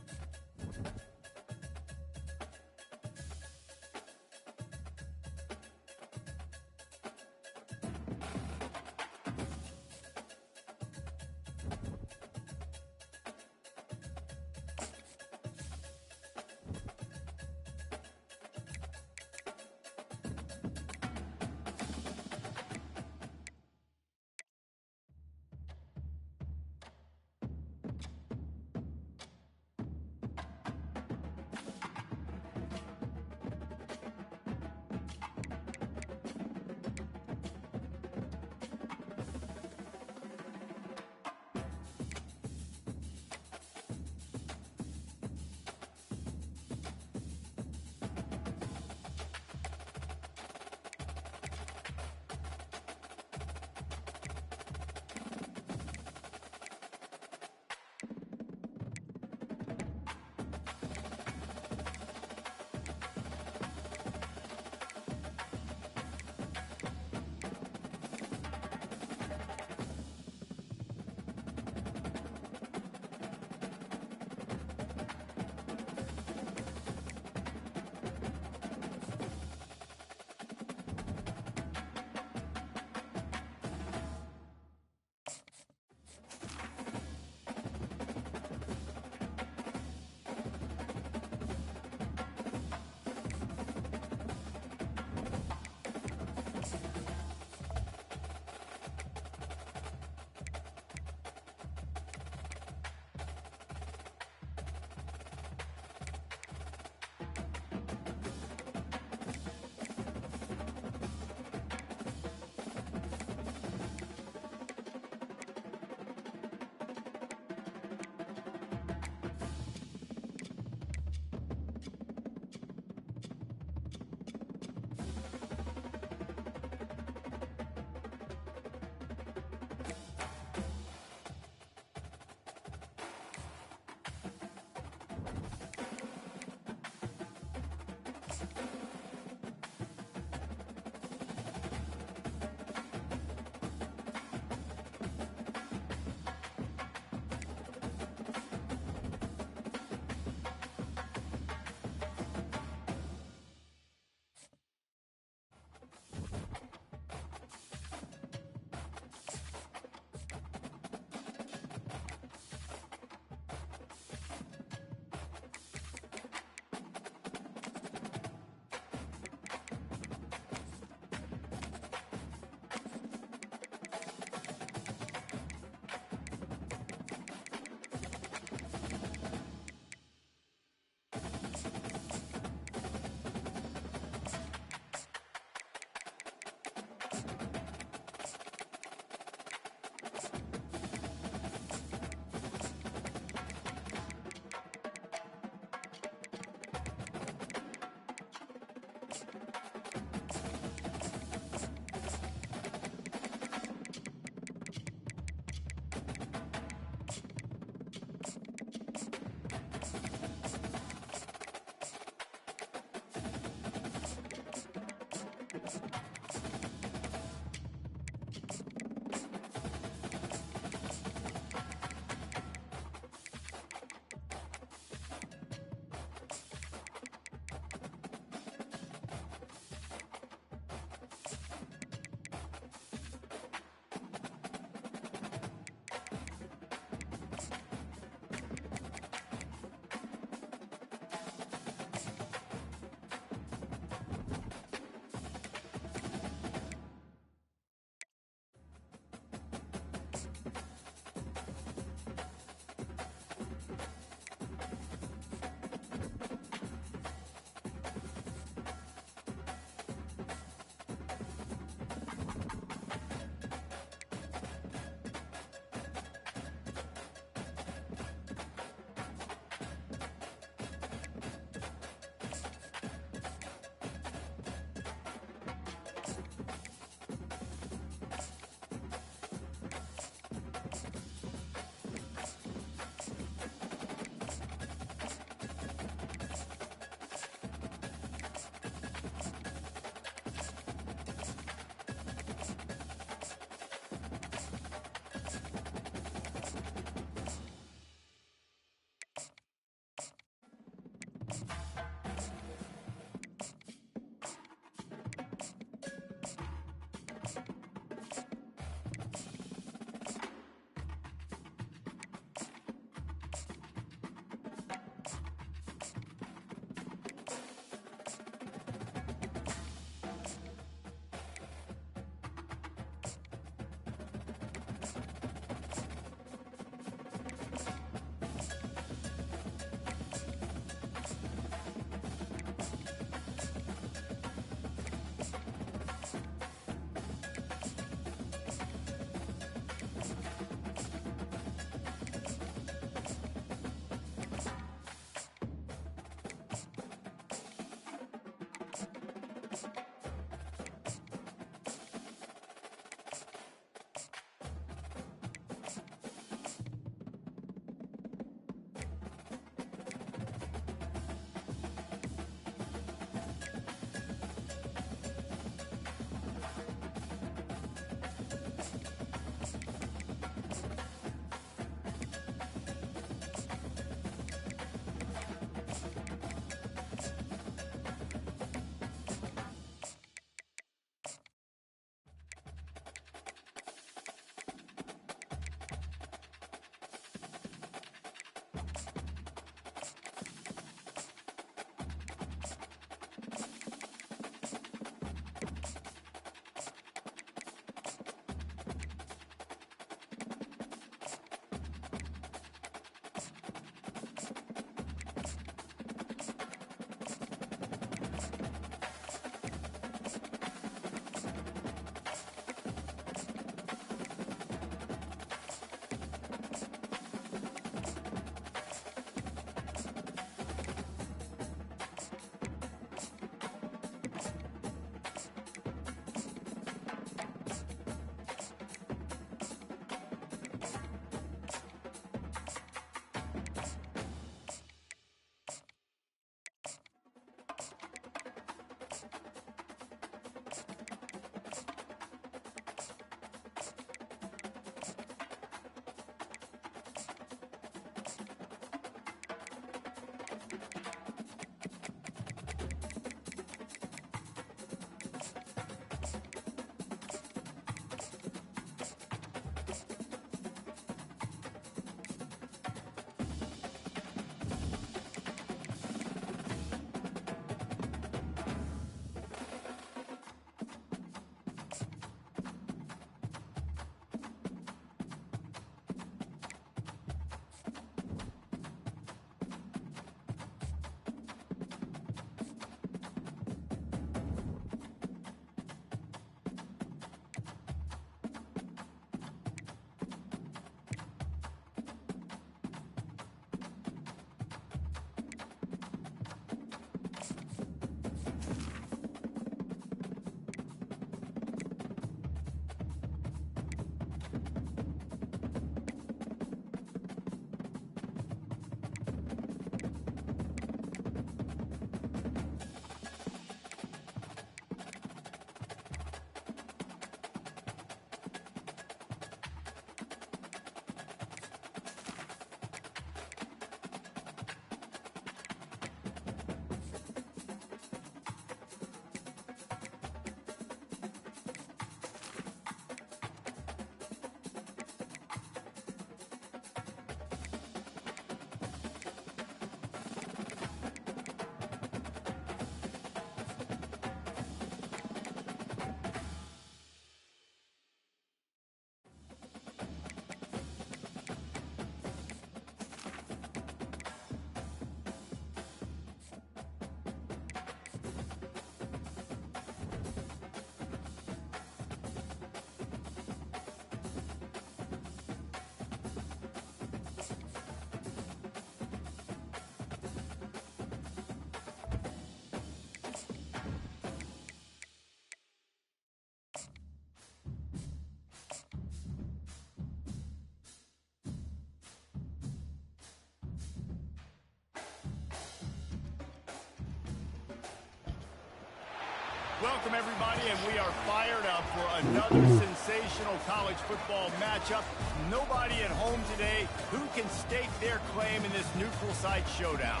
Welcome, everybody, and we are fired up for another sensational college football matchup. Nobody at home today who can stake their claim in this neutral site showdown.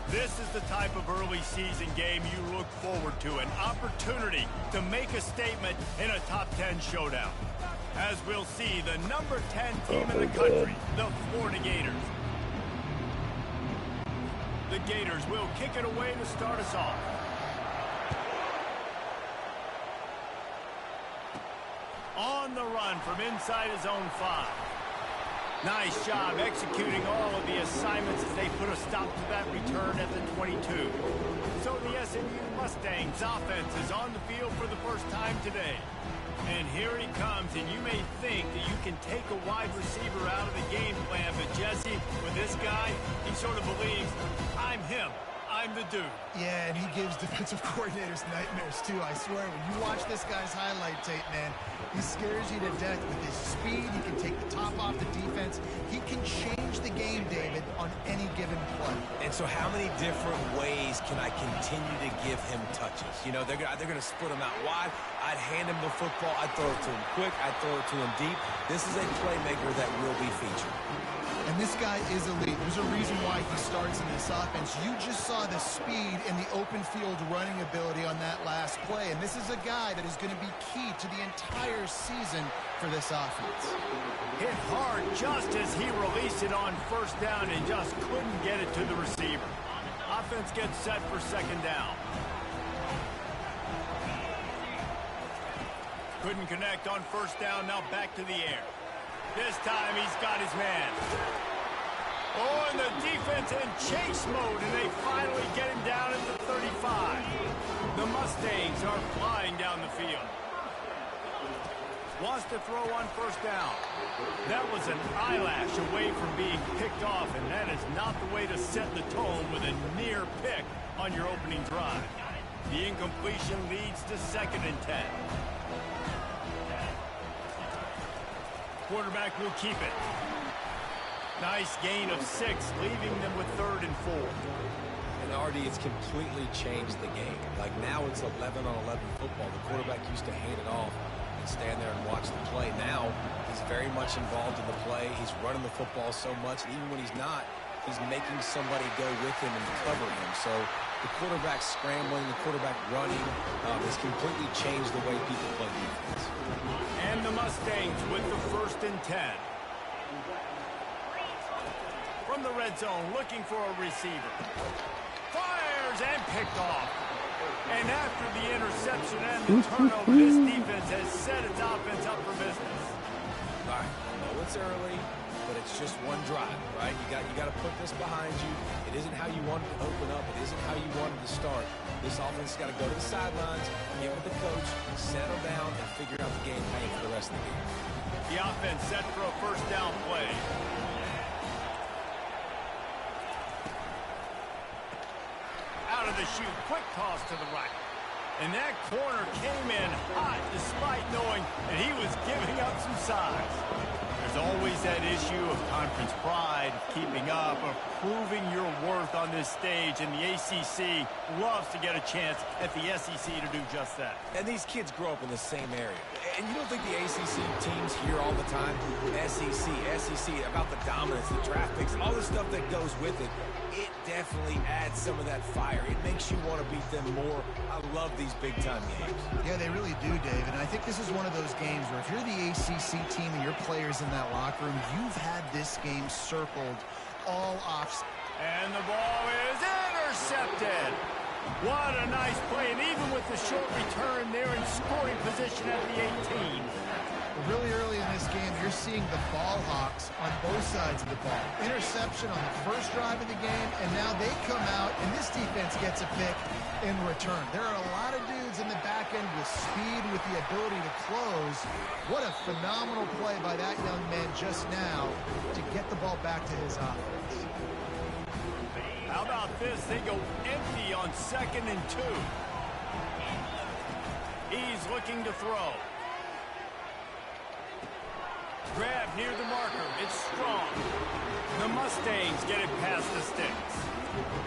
This is the type of early season game you look forward to, an opportunity to make a statement in a top 10 showdown. As we'll see, the number 10 team in the country, the Florida Gators. The Gators will kick it away to start us off. On the run from inside his own 5. Nice job executing all of the assignments as they put a stop to that return at the 22. So the SMU Mustangs offense is on the field for the first time today. And here he comes, and you may think that you can take a wide receiver out of the game plan, but Jesse, with this guy, he sort of believes, I'm him. I'm the dude. Yeah, and he gives defensive coordinators nightmares, too. I swear, when you watch this guy's highlight tape, man, he scares you to death with his speed. He can take the top off the defense. He can change the game, David, on any given play. And so how many different ways can I continue to give him touches? You know, they're going to split him out wide. I'd hand him the football. I'd throw it to him quick. I'd throw it to him deep. This is a playmaker that will be featured. And this guy is elite. There's a reason why he starts in this offense. You just saw the speed and the open field running ability on that last play. And this is a guy that is going to be key to the entire season for this offense. Hit hard just as he released it on first down and just couldn't get it to the receiver. Offense gets set for second down. Couldn't connect on first down, now back to the air. This time he's got his man. Oh, and the defense in chase mode, and they finally get him down at the 35. The Mustangs are flying down the field. Wants to throw on first down. That was an eyelash away from being picked off, and that is not the way to set the tone with a near pick on your opening drive. The incompletion leads to 2nd and 10. Quarterback will keep it. Nice gain of 6, leaving them with 3rd and 4. And RD, it's completely changed the game. Like now it's 11-on-11 football. The quarterback used to hand it off and stand there and watch the play. Now he's very much involved in the play. He's running the football so much, and even when he's not, he's making somebody go with him and cover him. So the quarterback scrambling, the quarterback running has completely changed the way people play defense. And the Mustangs with the 1st and 10. From the red zone, looking for a receiver. Fires and picked off. And after the interception and the turnover, this defense has set its offense up for business. All right, I know it's early, but it's just one drive, right? You got to put this behind you. It isn't how you wanted to open up. It isn't how you wanted to start. This offense has got to go to the sidelines, get with the coach, settle down, and figure out the game plan for the rest of the game. The offense set for a first down play. Out of the chute, quick toss to the right. And that corner came in hot despite knowing that he was giving up some size. There's always that issue of conference pride, keeping up, of proving your worth on this stage, and the ACC loves to get a chance at the SEC to do just that. And these kids grow up in the same area. And you don't think the ACC teams hear all the time, SEC, about the dominance, the draft picks, all the stuff that goes with it. It definitely adds some of that fire. It makes you want to beat them more. I love these big-time games. Yeah, they really do, Dave. And I think this is one of those games where if you're the ACC team and your players in that locker room, you've had this game circled all off. And the ball is intercepted. What a nice play. And even with the short return, they're in scoring position at the 18. Really early in this game, you're seeing the ball hawks on both sides of the ball. Interception on the first drive of the game, and now they come out, and this defense gets a pick in return. There are a lot of dudes in the back end with speed, with the ability to close. What a phenomenal play by that young man just now to get the ball back to his offense. How about this? They go empty on 2nd and 2. He's looking to throw. Grab near the marker. It's strong. The Mustangs get it past the sticks.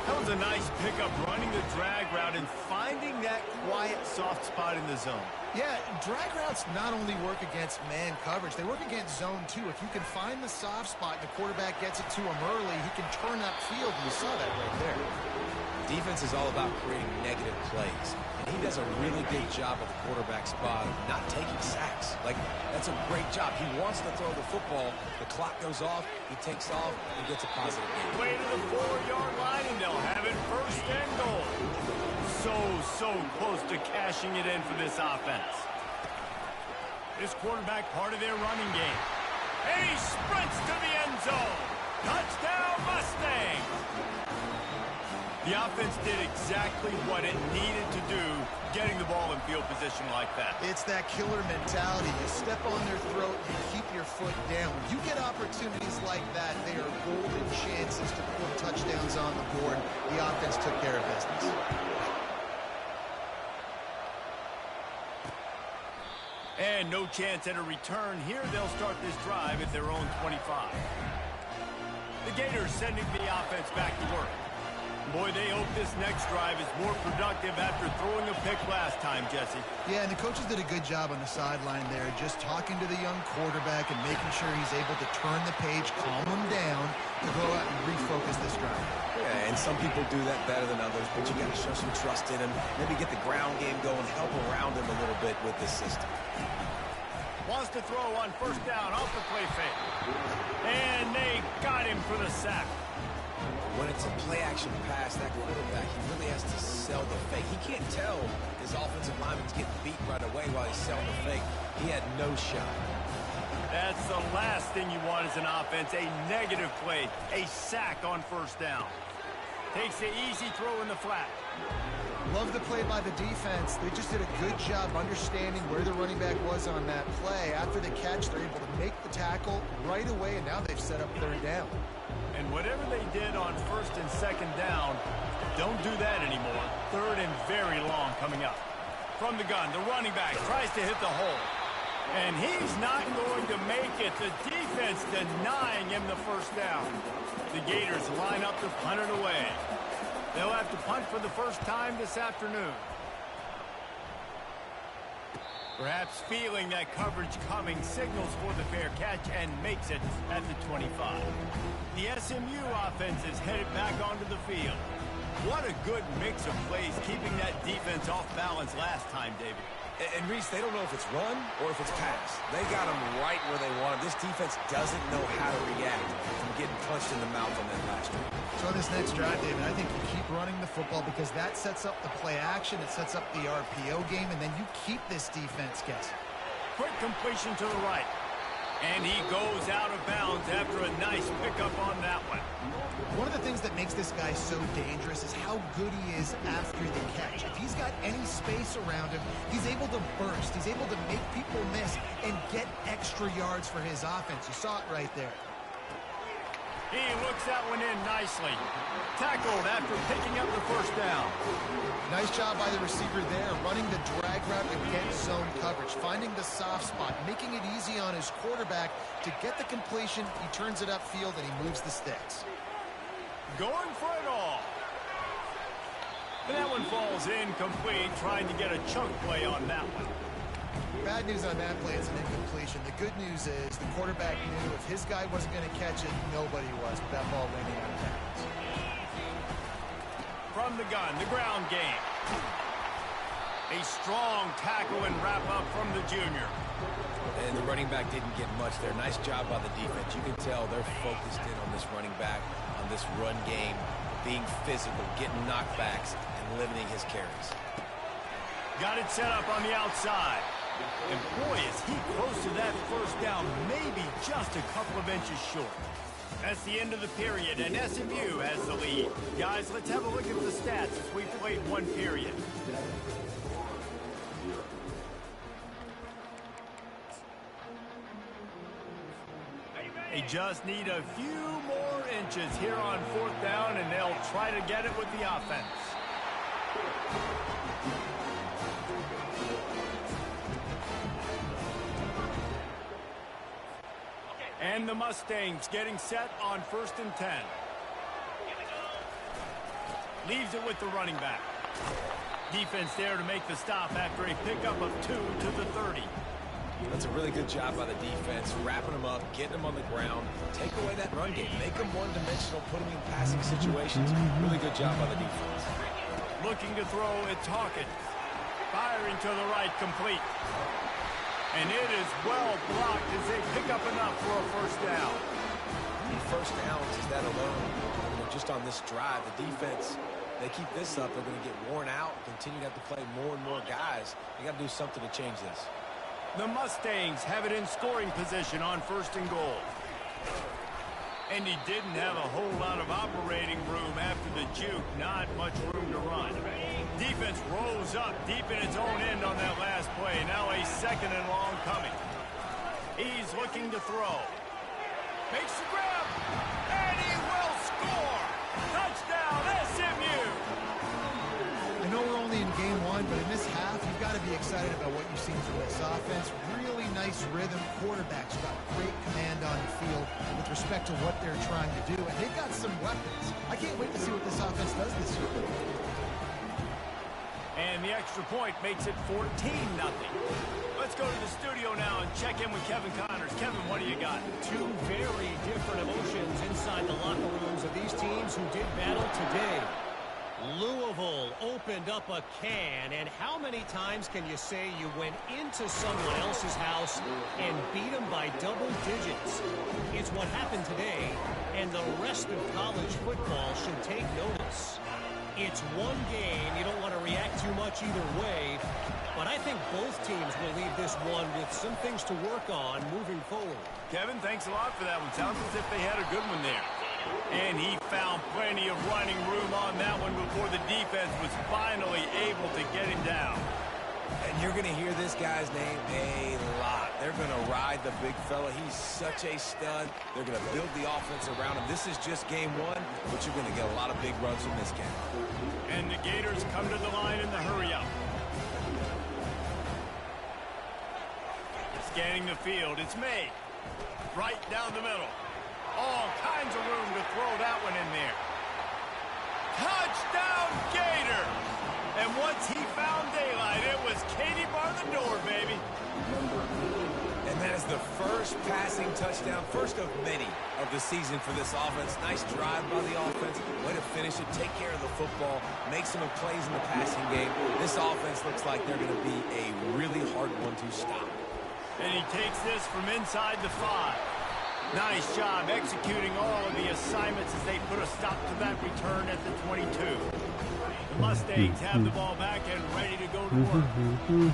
That was a nice pickup running the drag route and finding finding that quiet, soft spot in the zone. Yeah, drag routes not only work against man coverage, they work against zone too. If you can find the soft spot and the quarterback gets it to him early, he can turn upfield, and you saw that right there. Defense is all about creating negative plays. And he does a really good job at the quarterback spot of not taking sacks. Like, that's a great job. He wants to throw the football. The clock goes off. He takes off and gets a positive gain. Way to the 4-yard line, and they'll have it first and goal. So close to cashing it in for this offense. This quarterback part of their running game. And he sprints to the end zone. Touchdown, Mustangs! The offense did exactly what it needed to do, getting the ball in field position like that. It's that killer mentality. You step on their throat, you keep your foot down. When you get opportunities like that, they are golden chances to put touchdowns on the board. The offense took care of business. And no chance at a return. Here they'll start this drive at their own 25. The Gators sending the offense back to work. Boy, they hope this next drive is more productive after throwing a pick last time, Jesse. Yeah, and the coaches did a good job on the sideline there, just talking to the young quarterback and making sure he's able to turn the page, calm him down, to go out and refocus this drive. Yeah, and some people do that better than others, but you got to show some trust in him. Maybe get the ground game going, help around him a little bit with this system. Wants to throw on first down off the play fake. And they got him for the sack. When it's a play-action pass, that quarterback, he really has to sell the fake. He can't tell his offensive lineman's getting beat right away while he's selling the fake. He had no shot. That's the last thing you want as an offense, a negative play, a sack on first down. Takes the easy throw in the flat. Love the play by the defense. They just did a good job understanding where the running back was on that play. After the catch, they're able to make the tackle right away, and now they've set up third down. And whatever they did on first and second down, don't do that anymore. Third and very long coming up. From the gun, the running back tries to hit the hole. And he's not going to make it. The defense denying him the first down. The Gators line up to punt it away. They'll have to punt for the first time this afternoon. Perhaps feeling that coverage coming, signals for the fair catch and makes it at the 25. The SMU offense is headed back onto the field. What a good mix of plays, keeping that defense off balance last time, David. And Reese, they don't know if it's run or if it's pass. They got them right where they want them. This defense doesn't know how to react from getting punched in the mouth on that last one. So this next drive, David, I think you keep running the football because that sets up the play action, it sets up the RPO game, and then you keep this defense guessing. Quick completion to the right. And he goes out of bounds after a nice pickup on that one. One of the things that makes this guy so dangerous is how good he is after the catch. If he's got any space around him, he's able to burst. He's able to make people miss and get extra yards for his offense. You saw it right there. He looks that one in nicely. Tackled after picking up the first down. Nice job by the receiver there, running the drag route against zone coverage, finding the soft spot, making it easy on his quarterback to get the completion. He turns it upfield and he moves the sticks. Going for it all. And that one falls incomplete, trying to get a chunk play on that one. Bad news on that play is an incompletion. The good news is the quarterback knew if his guy wasn't going to catch it, nobody was with that ball landing out of bounds. From the gun, the ground game. A strong tackle and wrap up from the junior. And the running back didn't get much there. Nice job by the defense. You can tell they're focused in on this running back, on this run game, being physical, getting knockbacks, and limiting his carries. Got it set up on the outside. And boy, is he close to that first down, maybe just a couple of inches short. That's the end of the period, and SMU has the lead. Guys, let's have a look at the stats as we played one period. They just need a few more inches here on fourth down, and they'll try to get it with the offense. And the Mustangs getting set on 1st and 10. Leaves it with the running back. Defense there to make the stop after a pickup of 2 to the 30. That's a really good job by the defense, wrapping them up, getting them on the ground, take away that run game, make them one-dimensional, put them in passing situations. Really good job by the defense. Looking to throw, it's Hawkins. Firing to the right, complete. And it is well blocked as they pick up enough for a first down. First downs is that alone. Just on this drive, the defense, they keep this up, they're going to get worn out and continue to have to play more and more guys. They got to do something to change this. The Mustangs have it in scoring position on 1st and goal. And he didn't have a whole lot of operating room after the juke. Not much room to run. Defense rose up deep in its own end on that last play. Now a 2nd and long coming. He's looking to throw. Makes the grab. And he will score. Touchdown, SMU. I know we're only in game 1, but in this half, you've got to be excited about what you've seen from this offense. Really nice rhythm. Quarterbacks got great command on the field with respect to what they're trying to do. And they've got some weapons. I can't wait to see what this offense does this year. And the extra point makes it 14-0. Let's go to the studio now and check in with Kevin Connors. Kevin, what do you got? Two very different emotions inside the locker rooms of these teams who did battle today. Louisville opened up a can, and how many times can you say you went into someone else's house and beat them by double digits? It's what happened today, and the rest of college football should take notice. It's one game. You don't want to react too much either way, but I think both teams will leave this one with some things to work on moving forward. Kevin, thanks a lot for that one. Sounds as if they had a good one there. And he found plenty of running room on that one before the defense was finally able to get him down. And you're going to hear this guy's name a lot. They're going to ride the big fella. He's such a stud. They're going to build the offense around him. This is just game 1, but you're going to get a lot of big runs from this game. And the Gators come to the line in the hurry-up. Scanning the field, it's May. Right down the middle. All kinds of room to throw that one in there. Touchdown, Gator! And once he found daylight, it was Katie bar the door, baby. And that is the first passing touchdown, first of many of the season for this offense. Nice drive by the offense. Way to finish it, take care of the football, make some plays in the passing game. This offense looks like they're going to be a really hard one to stop. And he takes this from inside the 5. Nice job executing all of the assignments as they put a stop to that return at the 22. The Mustangs have the ball back and ready to go to work.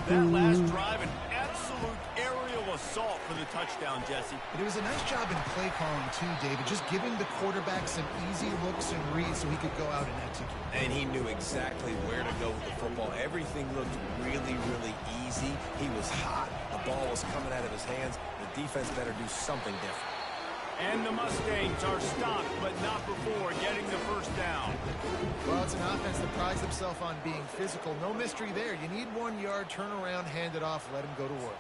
That last drive, an absolute aerial assault for the touchdown, Jesse. But it was a nice job in play calling too, David, just giving the quarterback some easy looks and reads so he could go out and execute. And he knew exactly where to go with the football. Everything looked really, really easy. He was hot. The ball was coming out of his hands. The defense better do something different. And the Mustangs are stopped, but not before getting the first down. Well, it's an offense that prides themselves on being physical. No mystery there. You need 1 yard, turn around, hand it off, let him go to work.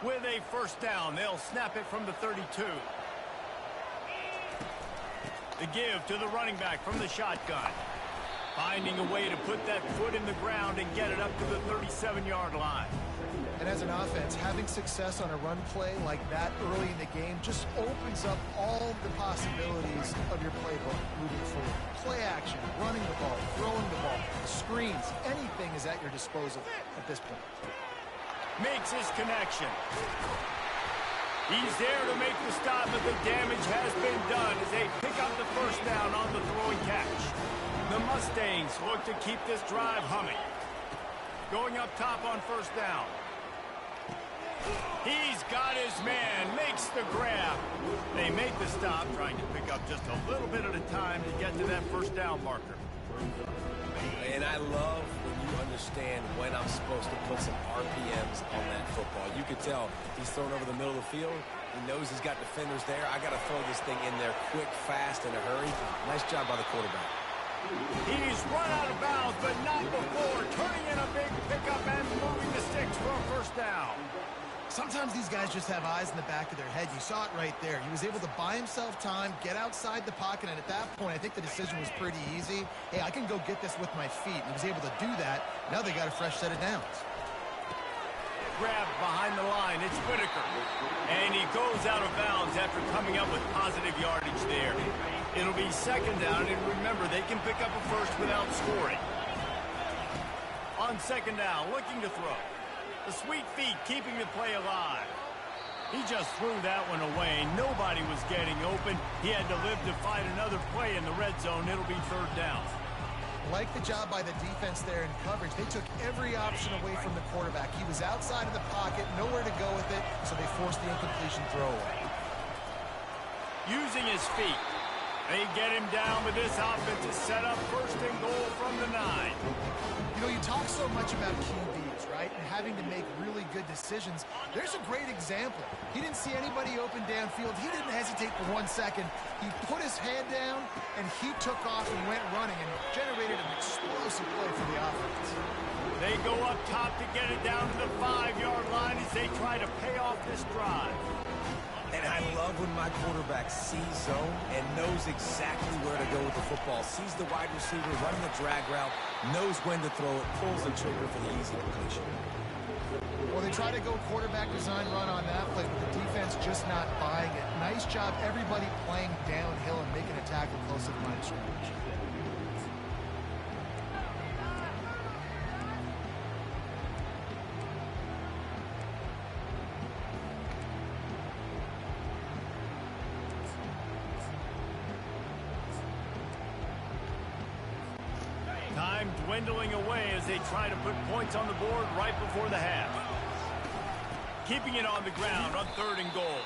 With a first down, they'll snap it from the 32. The give to the running back from the shotgun. Finding a way to put that foot in the ground and get it up to the 37-yard line. And as an offense, having success on a run play like that early in the game just opens up all the possibilities of your playbook moving forward. Play action, running the ball, throwing the ball, screens, anything is at your disposal at this point. Makes his connection. He's there to make the stop, but the damage has been done as they pick up the first down on the throwing catch. The Mustangs look to keep this drive humming. Going up top on first down. He's got his man, makes the grab. They make the stop, trying to pick up just a little bit at a time to get to that first down marker. And I love when you understand when I'm supposed to put some RPMs on that football. You could tell he's thrown over the middle of the field. He knows he's got defenders there. I got to throw this thing in there quick, fast, in a hurry. Nice job by the quarterback. He's run out of bounds, but not before turning in a big pickup and moving the sticks for a first down. Sometimes these guys just have eyes in the back of their head. You saw it right there. He was able to buy himself time, get outside the pocket, and at that point, I think the decision was pretty easy. Hey, I can go get this with my feet. And he was able to do that. Now they got a fresh set of downs. Grab behind the line. It's Whitaker. And he goes out of bounds after coming up with positive yardage there. It'll be second down, and remember, they can pick up a first without scoring. On second down, looking to throw. The sweet feet keeping the play alive. He just threw that one away. Nobody was getting open. He had to live to fight another play in the red zone. It'll be third down. Like the job by the defense there in coverage. They took every option away from the quarterback. He was outside of the pocket, nowhere to go with it, so they forced the incompletion throwaway. Using his feet. They get him down with this offense to set up first and goal from the 9. You know, you talk so much about QBs, right, and having to make really good decisions. There's a great example. He didn't see anybody open downfield. He didn't hesitate for 1 second. He put his head down, and he took off and went running and generated an explosive play for the offense. They go up top to get it down to the 5-yard line as they try to pay off this drive. And I love when my quarterback sees zone and knows exactly where to go with the football. Sees the wide receiver running the drag route, knows when to throw it, pulls the trigger for the easy completion. Well, they try to go quarterback design run on that play, but the defense just not buying it. Nice job, everybody playing downhill and making a tackle close to the line of scrimmage. Time dwindling away as they try to put points on the board right before the half. Keeping it on the ground on third and goal.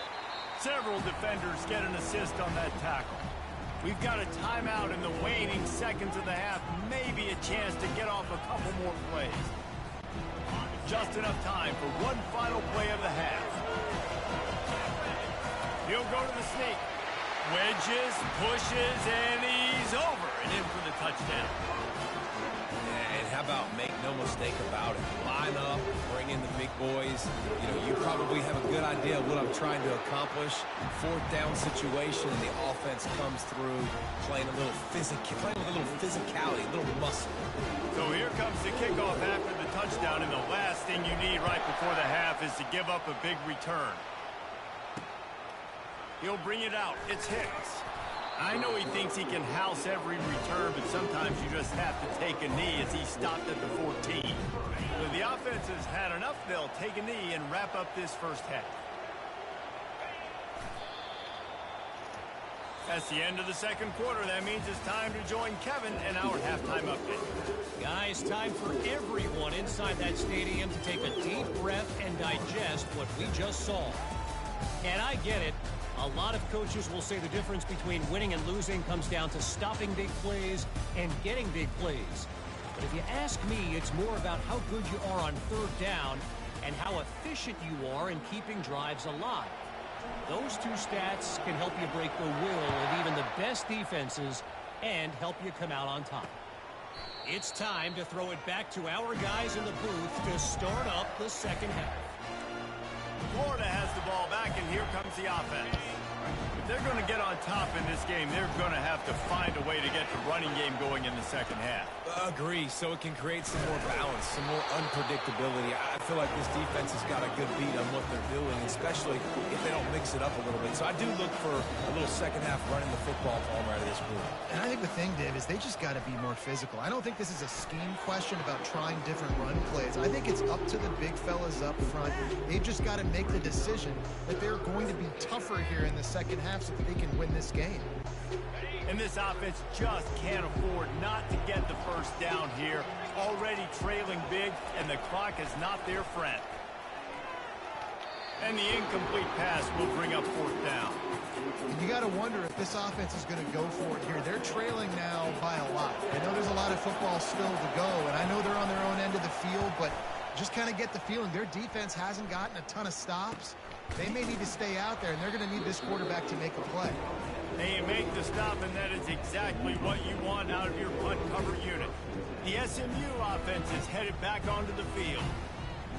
Several defenders get an assist on that tackle. We've got a timeout in the waning seconds of the half. Maybe a chance to get off a couple more plays. Just enough time for one final play of the half. He'll go to the sneak. Wedges, pushes, and he's over and in for the touchdown. And how about make no mistake about it? Line up, bring in the big boys. You know, you probably have a good idea of what I'm trying to accomplish. Fourth down situation, and the offense comes through playing with a little physicality, a little muscle. So here comes the kickoff after the touchdown, and the last thing you need right before the half is to give up a big return. He'll bring it out. It's Hicks. I know he thinks he can house every return, but sometimes you just have to take a knee as he stopped at the 14. So the offense has had enough. They'll take a knee and wrap up this first half. That's the end of the second quarter. That means it's time to join Kevin and our halftime update. Guys, time for everyone inside that stadium to take a deep breath and digest what we just saw. And I get it. A lot of coaches will say the difference between winning and losing comes down to stopping big plays and getting big plays. But if you ask me, it's more about how good you are on third down and how efficient you are in keeping drives alive. Those two stats can help you break the will of even the best defenses and help you come out on top. It's time to throw it back to our guys in the booth to start up the second half. Florida has the ball back, and here comes the offense. If they're going to get on top in this game, they're going to have to find a way to get the running game going in the second half. Agree, so it can create some more balance, some more unpredictability. I feel like this defense has got a good beat on what they're doing, especially if they don't mix it up a little bit. So I do look for a little second half running the football from right of this group. And I think the thing, Dave, is they just got to be more physical. I don't think this is a scheme question about trying different run plays. I think it's up to the big fellas up front. They've just got to make the decision that they're going to be tougher here in the second half so that they can win this game. And this offense just can't afford not to get the first down here. Already trailing big, and the clock is not their friend. And the incomplete pass will bring up fourth down. You got to wonder if this offense is going to go for it here. They're trailing now by a lot. I know there's a lot of football still to go, and I know they're on their own end of the field, but just kind of get the feeling their defense hasn't gotten a ton of stops. They may need to stay out there, and they're going to need this quarterback to make a play. They make the stop, and that is exactly what you want out of your punt cover unit. The SMU offense is headed back onto the field.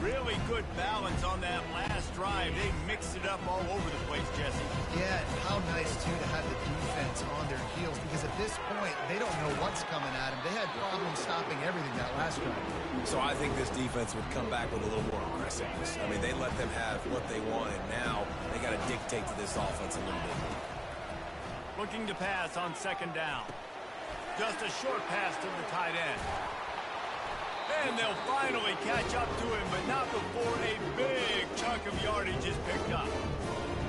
Really good balance on that last drive. They mixed it up all over the place, Jesse. Yeah, and how nice, too, to have the defense on their heels, because at this point, they don't know what's coming at them. They had problems stopping everything that last drive. So I think this defense would come back with a little more aggressiveness. I mean, they let them have what they wanted. Now they got to dictate to this offense a little bit more. Looking to pass on second down. Just a short pass to the tight end. And they'll finally catch up to him, but not before a big chunk of yardage is picked up.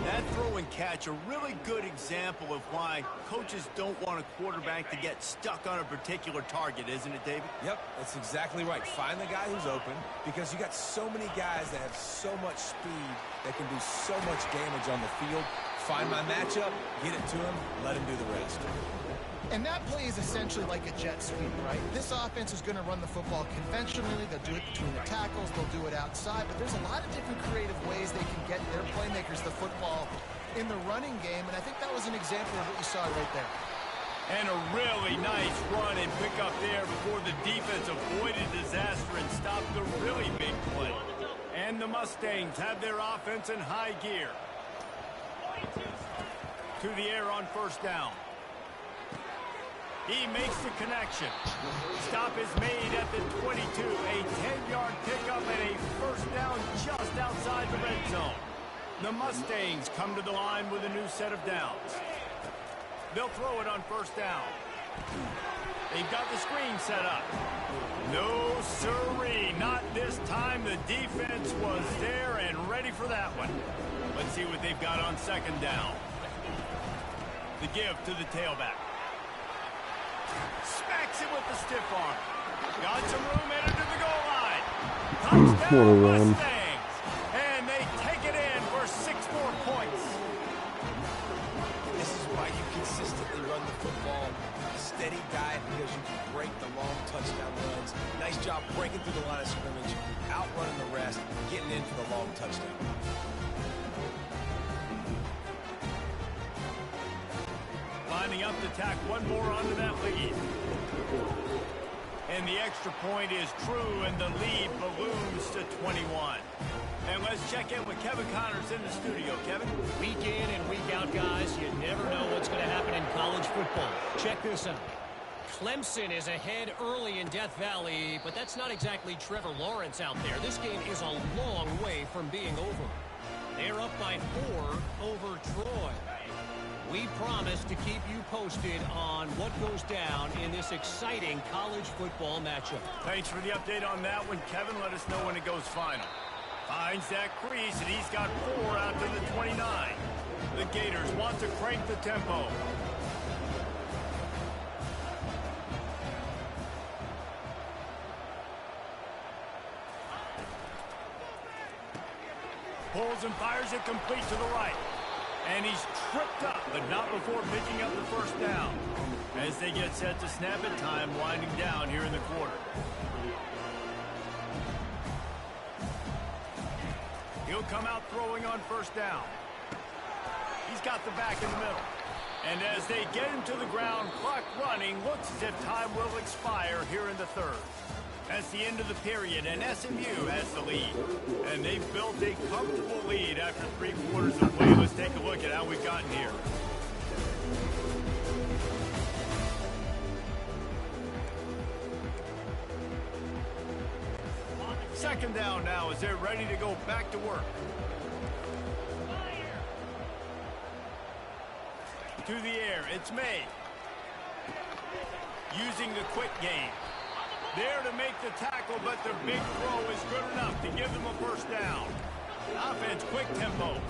That throw and catch, a really good example of why coaches don't want a quarterback to get stuck on a particular target, isn't it, David? Yep, that's exactly right. Find the guy who's open, because you got so many guys that have so much speed that can do so much damage on the field. Find my matchup, get it to him, let him do the rest. And that play is essentially like a jet sweep, right? This offense is going to run the football conventionally. They'll do it between the tackles. They'll do it outside. But there's a lot of different creative ways they can get their playmakers the football in the running game. And I think that was an example of what you saw right there. And a really nice run and pick up there before the defense avoided disaster and stopped the really big play. And the Mustangs have their offense in high gear. To the air on first down. He makes the connection. Stop is made at the 22. A 10-yard pickup and a first down just outside the red zone. The Mustangs come to the line with a new set of downs. They'll throw it on first down. They've got the screen set up. No siree, not this time. The defense was there and ready for that one. Let's see what they've got on second down. The give to the tailback. Smacks it with the stiff arm. Got some room, headed to the goal line. Touchdown Mustangs. And they take it in for 6 more points. This is why you consistently run the football. A steady diet, because you can break the long touchdown runs. Nice job breaking through the line of scrimmage, outrunning the rest, getting in for the long touchdown. Lining up to tack one more onto that lead. And the extra point is true, and the lead balloons to 21. And let's check in with Kevin Connors in the studio. Kevin? Week in and week out, guys, you never know what's going to happen in college football. Check this out. Clemson is ahead early in Death Valley, but that's not exactly Trevor Lawrence out there. This game is a long way from being over. They're up by 4 over Troy. We promise to keep you posted on what goes down in this exciting college football matchup. Thanks for the update on that one, Kevin. Let us know when it goes final. Finds that crease, and he's got 4 out to the 29. The Gators want to crank the tempo. Pulls and fires it complete to the right. And he's tripped up, but not before picking up the first down. As they get set to snap it, time winding down here in the quarter. He'll come out throwing on first down. He's got the back in the middle. And as they get him to the ground, clock running, looks as if time will expire here in the third. That's the end of the period, and SMU has the lead. And they've built a comfortable lead after 3 quarters of play. Let's take a look at how we've gotten here. Second down now as they're ready to go back to work. To the air, it's May. Using the quick game. There to make the tackle, but the big throw is good enough to give them a first down. Offense, quick tempo.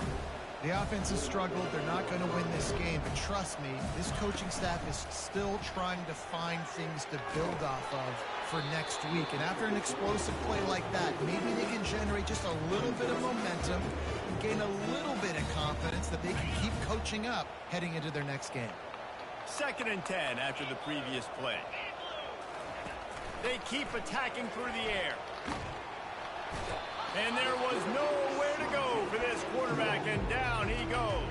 The offense has struggled. They're not going to win this game, but trust me, this coaching staff is still trying to find things to build off of for next week. And after an explosive play like that, maybe they can generate just a little bit of momentum and gain a little bit of confidence that they can keep coaching up heading into their next game. 2nd and 10 after the previous play. They keep attacking through the air. And there was nowhere to go for this quarterback, and down he goes.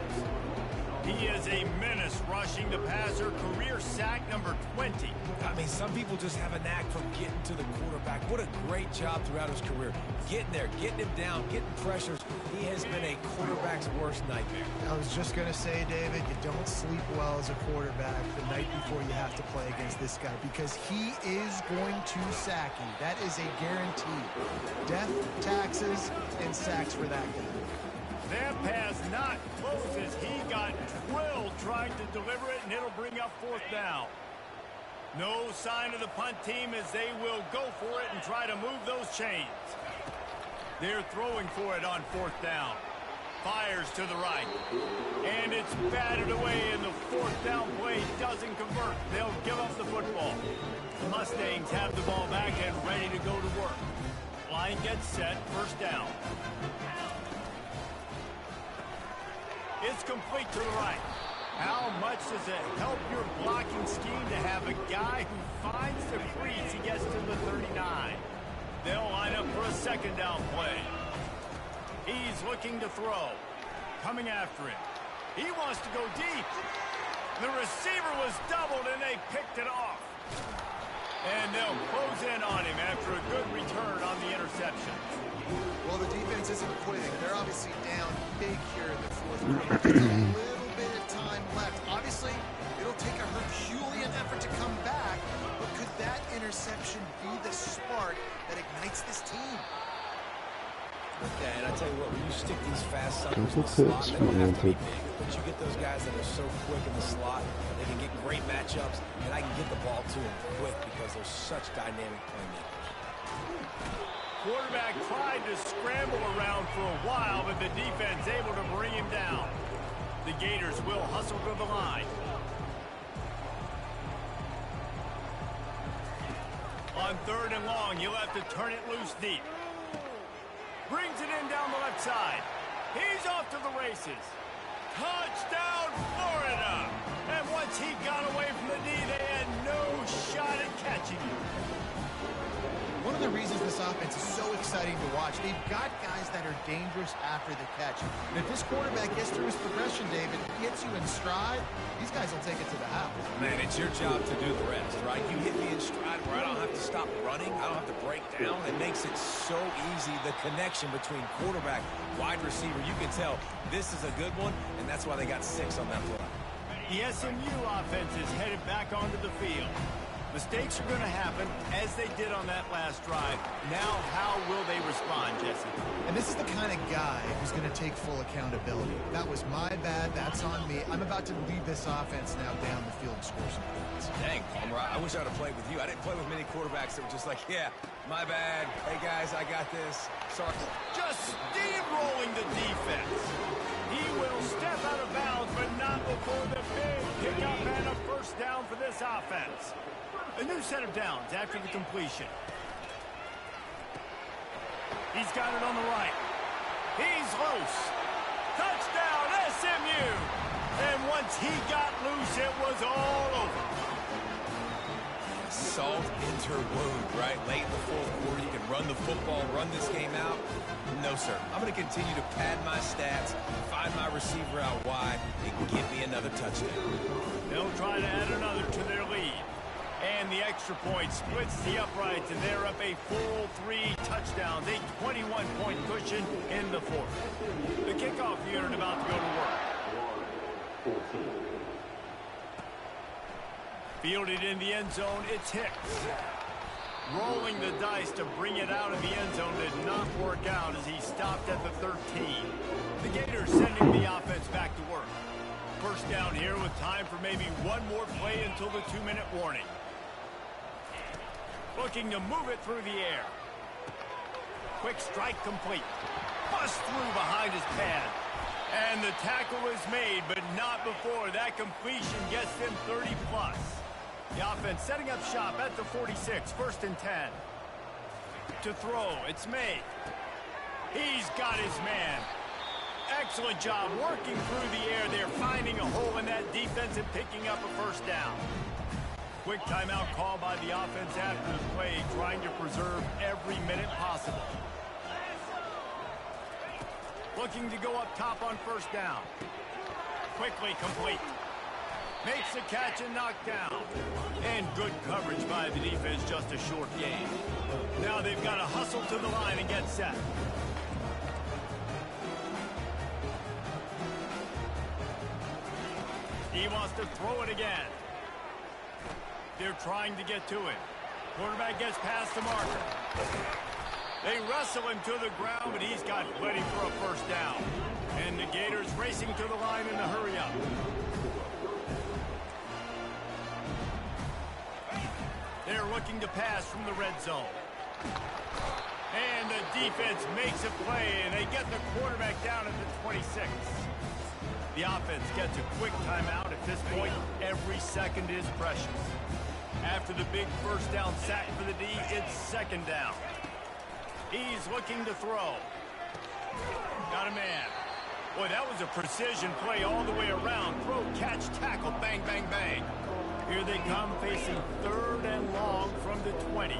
He is a menace rushing the passer, career sack number 20. I mean, some people just have a knack for getting to the quarterback. What a great job throughout his career. Getting there, getting him down, getting pressures. He has been a quarterback's worst nightmare. I was just going to say, David, you don't sleep well as a quarterback the night before you have to play against this guy because he is going to sack you. That is a guarantee. Death, taxes, and sacks for that guy. That pass not close as he got drilled trying to deliver it, and it'll bring up 4th down. No sign of the punt team as they will go for it and try to move those chains. They're throwing for it on 4th down. Fires to the right. And it's batted away, and the 4th down play doesn't convert. They'll give up the football. The Mustangs have the ball back and ready to go to work. Line gets set, 1st down. It's complete to the right. How much does it help your blocking scheme to have a guy who finds the crease? He gets to the 39. They'll line up for a 2nd down play. He's looking to throw. Coming after him. He wants to go deep. The receiver was doubled and they picked it off. And they'll close in on him after a good return on the interception. Well, the defense isn't quitting. They're obviously down big here in the 4th quarter. There's a little bit of time left. Obviously, it'll take a Herculean effort to come back, but could that interception be the spark that ignites this team? Yeah, and I tell you what, when you stick these fast suckers in the slot, they don't have to be big. But you get those guys that are so quick in the slot, they can get great matchups, and I can get the ball to them quick because they're such dynamic playmakers. Quarterback tried to scramble around for a while, but the defense able to bring him down. The Gators will hustle to the line. On 3rd and long, you'll have to turn it loose deep. Brings it in down the left side. He's off to the races. Touchdown, Florida! And once he got away from the D, they had no shot at catching him. One of the reasons this offense is so exciting to watch, they've got guys that are dangerous after the catch. And if this quarterback gets through his progression, David, gets you in stride, these guys will take it to the house. Man, it's your job to do the rest, right? You hit me in stride where I don't have to stop running. I don't have to break down. It makes it so easy, the connection between quarterback, wide receiver. You can tell this is a good one, and that's why they got 6 on that play. The SMU offense is headed back onto the field. Mistakes are going to happen, as they did on that last drive. Now, how will they respond, Jesse? And this is the kind of guy who's going to take full accountability. That was my bad. That's on me. I'm about to lead this offense now down the field and score some points. Dang, Palmer, I wish I would have played with you. I didn't play with many quarterbacks that were just like, yeah, my bad. Hey, guys, I got this. Sorry. Just steamrolling the defense. He will step out of bounds, but not before the big pickup and a 1st down for this offense. A new set of downs after the completion. He's got it on the right. He's loose. Touchdown, SMU! And once he got loose, it was all over. Salt interwove, right? Late in the 4th quarter, you can run the football, run this game out. No, sir. I'm going to continue to pad my stats, find my receiver out wide, and give me another touchdown. They'll try to add another to their lead. And the extra point splits the uprights, and they're up a full 3 touchdowns, a 21-point cushion in the 4th. The kickoff unit about to go to work. Fielded in the end zone, it's Hicks. Rolling the dice to bring it out of the end zone did not work out as he stopped at the 13. The Gators sending the offense back to work. 1st down here with time for maybe one more play until the 2-minute warning. Looking to move it through the air. Quick strike complete. Bust through behind his pad. And the tackle is made, but not before that completion gets them 30+. The offense setting up shop at the 46, 1st and 10. To throw, it's made. He's got his man. Excellent job working through the air there, finding a hole in that defense and picking up a 1st down. Quick timeout call by the offense after the play, trying to preserve every minute possible. Looking to go up top on 1st down. quickly complete. Makes the catch and knocked down. And good coverage by the defense, just a short gain. Now they've got to hustle to the line and get set. He wants to throw it again. They're trying to get to it. Quarterback gets past the marker. They wrestle him to the ground, but he's got plenty for a first down. And the Gators racing to the line in a hurry-up. They're looking to pass from the red zone. And the defense makes a play, and they get the quarterback down at the 26. The offense gets a quick timeout. At this point, every second is precious. After the big first down sack for the D, it's second down. He's looking to throw. Got a man. Boy, that was a precision play all the way around. Throw, catch, tackle, bang, bang, bang. Here they come facing third and long from the 20.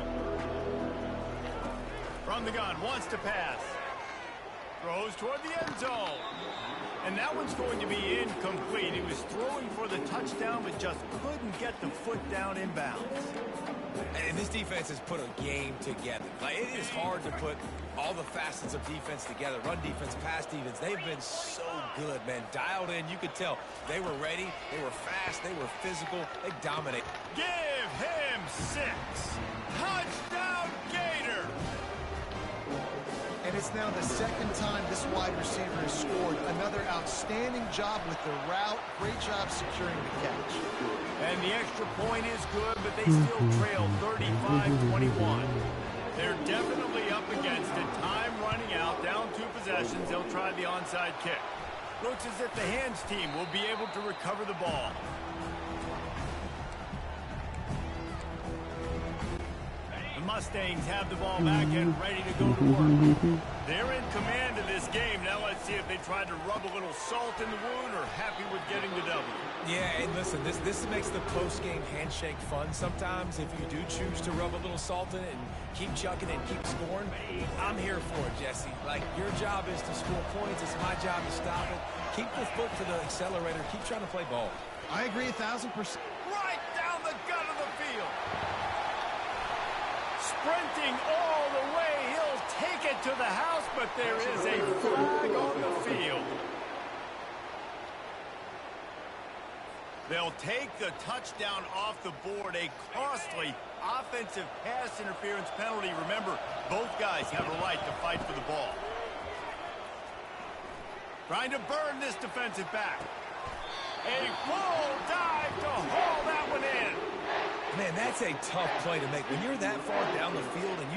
From the gun, wants to pass. Throws toward the end zone. And that one's going to be incomplete. He was throwing for the touchdown, but just couldn't get the foot down inbounds. And this defense has put a game together. Like, it is hard to put all the facets of defense together. Run defense, pass defense. They've been so good, man. Dialed in. You could tell they were ready. They were fast. They were physical. They dominate. Give him 6. Touchdown, Gator. And it's now the second time this wide receiver has scored. Another outstanding job with the route. Great job securing the catch. And the extra point is good, but they still trail 35-21. They're definitely up against it. Time running out, down 2 possessions. They'll try the onside kick. Looks as if the hands team will be able to recover the ball. The Mustangs have the ball back and ready to go to work. They're in command of this game. Now let's see if they try to rub a little salt in the wound or happy with getting the W. Yeah, and listen, this makes the post-game handshake fun sometimes. If you do choose to rub a little salt in it and keep chucking and keep scoring, I'm here for it, Jesse. Like, your job is to score points. It's my job to stop it. Keep the foot to the accelerator. Keep trying to play ball. I agree 1,000%. Right down the gut of the field. Sprinting all the way. He'll take it to the house, but there is a flag on the field. They'll take the touchdown off the board. A costly offensive pass interference penalty. Remember, both guys have a right to fight for the ball. Trying to burn this defensive back. A full dive to haul that one in. Man, that's a tough play to make. When you're that far down the field and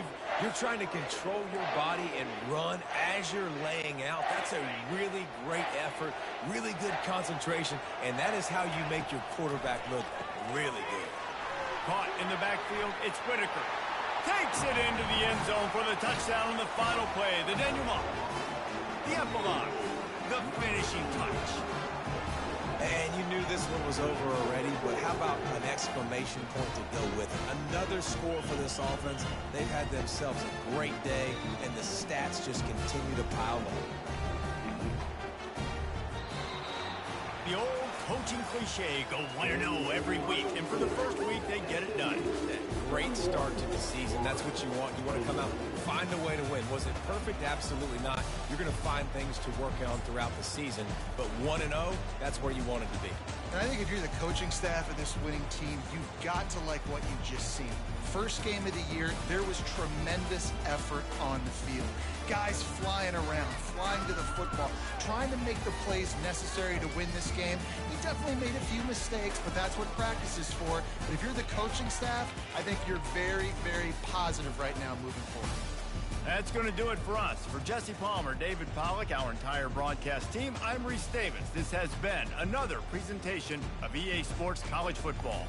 you're trying to control your body and run as you're laying out, that's a really great effort, really good concentration, and that is how you make your quarterback look really good. Caught in the backfield, it's Whitaker. Takes it into the end zone for the touchdown on the final play. The denouement, the epilogue, the finishing touch. And you knew this one was over already, but how about an exclamation point to go with it? Another score for this offense. They've had themselves a great day, and the stats just continue to pile on. The old coaching cliche, go 1-0 every week, and for the first week, they get it done. Great start to the season. That's what you want. You want to come out, find a way to win. Was it perfect? Absolutely not. You're going to find things to work on throughout the season, but 1-0, that's where you want it to be. And I think if you're the coaching staff of this winning team, you've got to like what you've just seen. First game of the year, there was tremendous effort on the field. Guys flying around, flying to the football, trying to make the plays necessary to win this game. He definitely made a few mistakes, but that's what practice is for. But if you're the coaching staff, I think you're very, very positive right now moving forward. That's going to do it for us. For Jesse Palmer, David Pollack, our entire broadcast team, I'm Reese Davis. This has been another presentation of EA Sports College Football.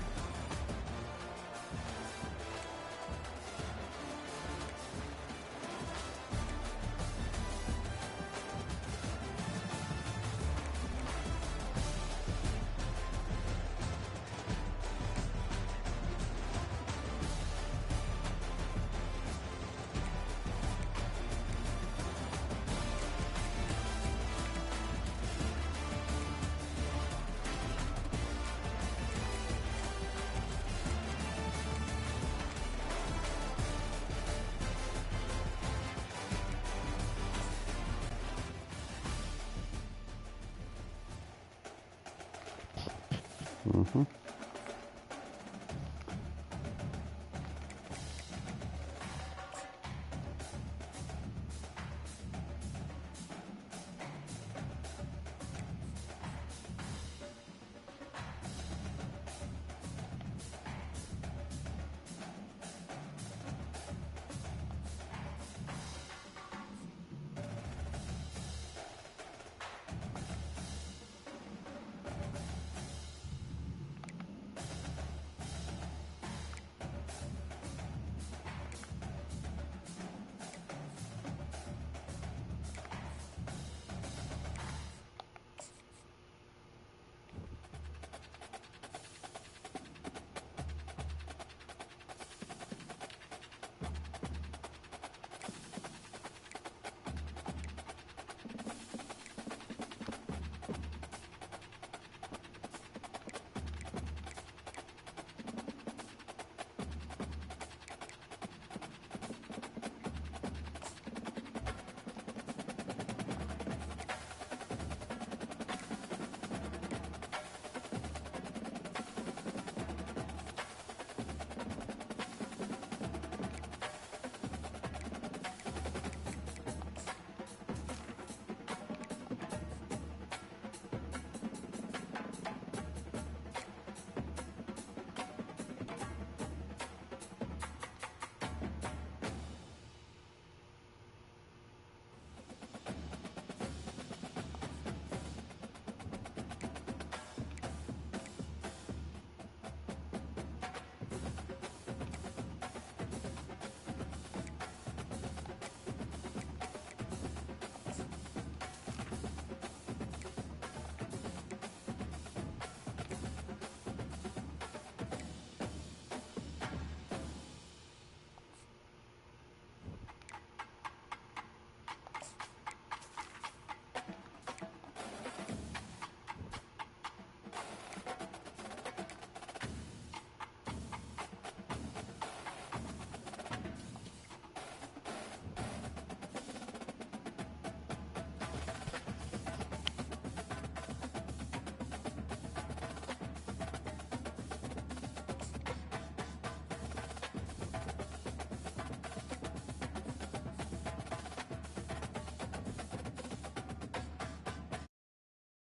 Mm-hmm.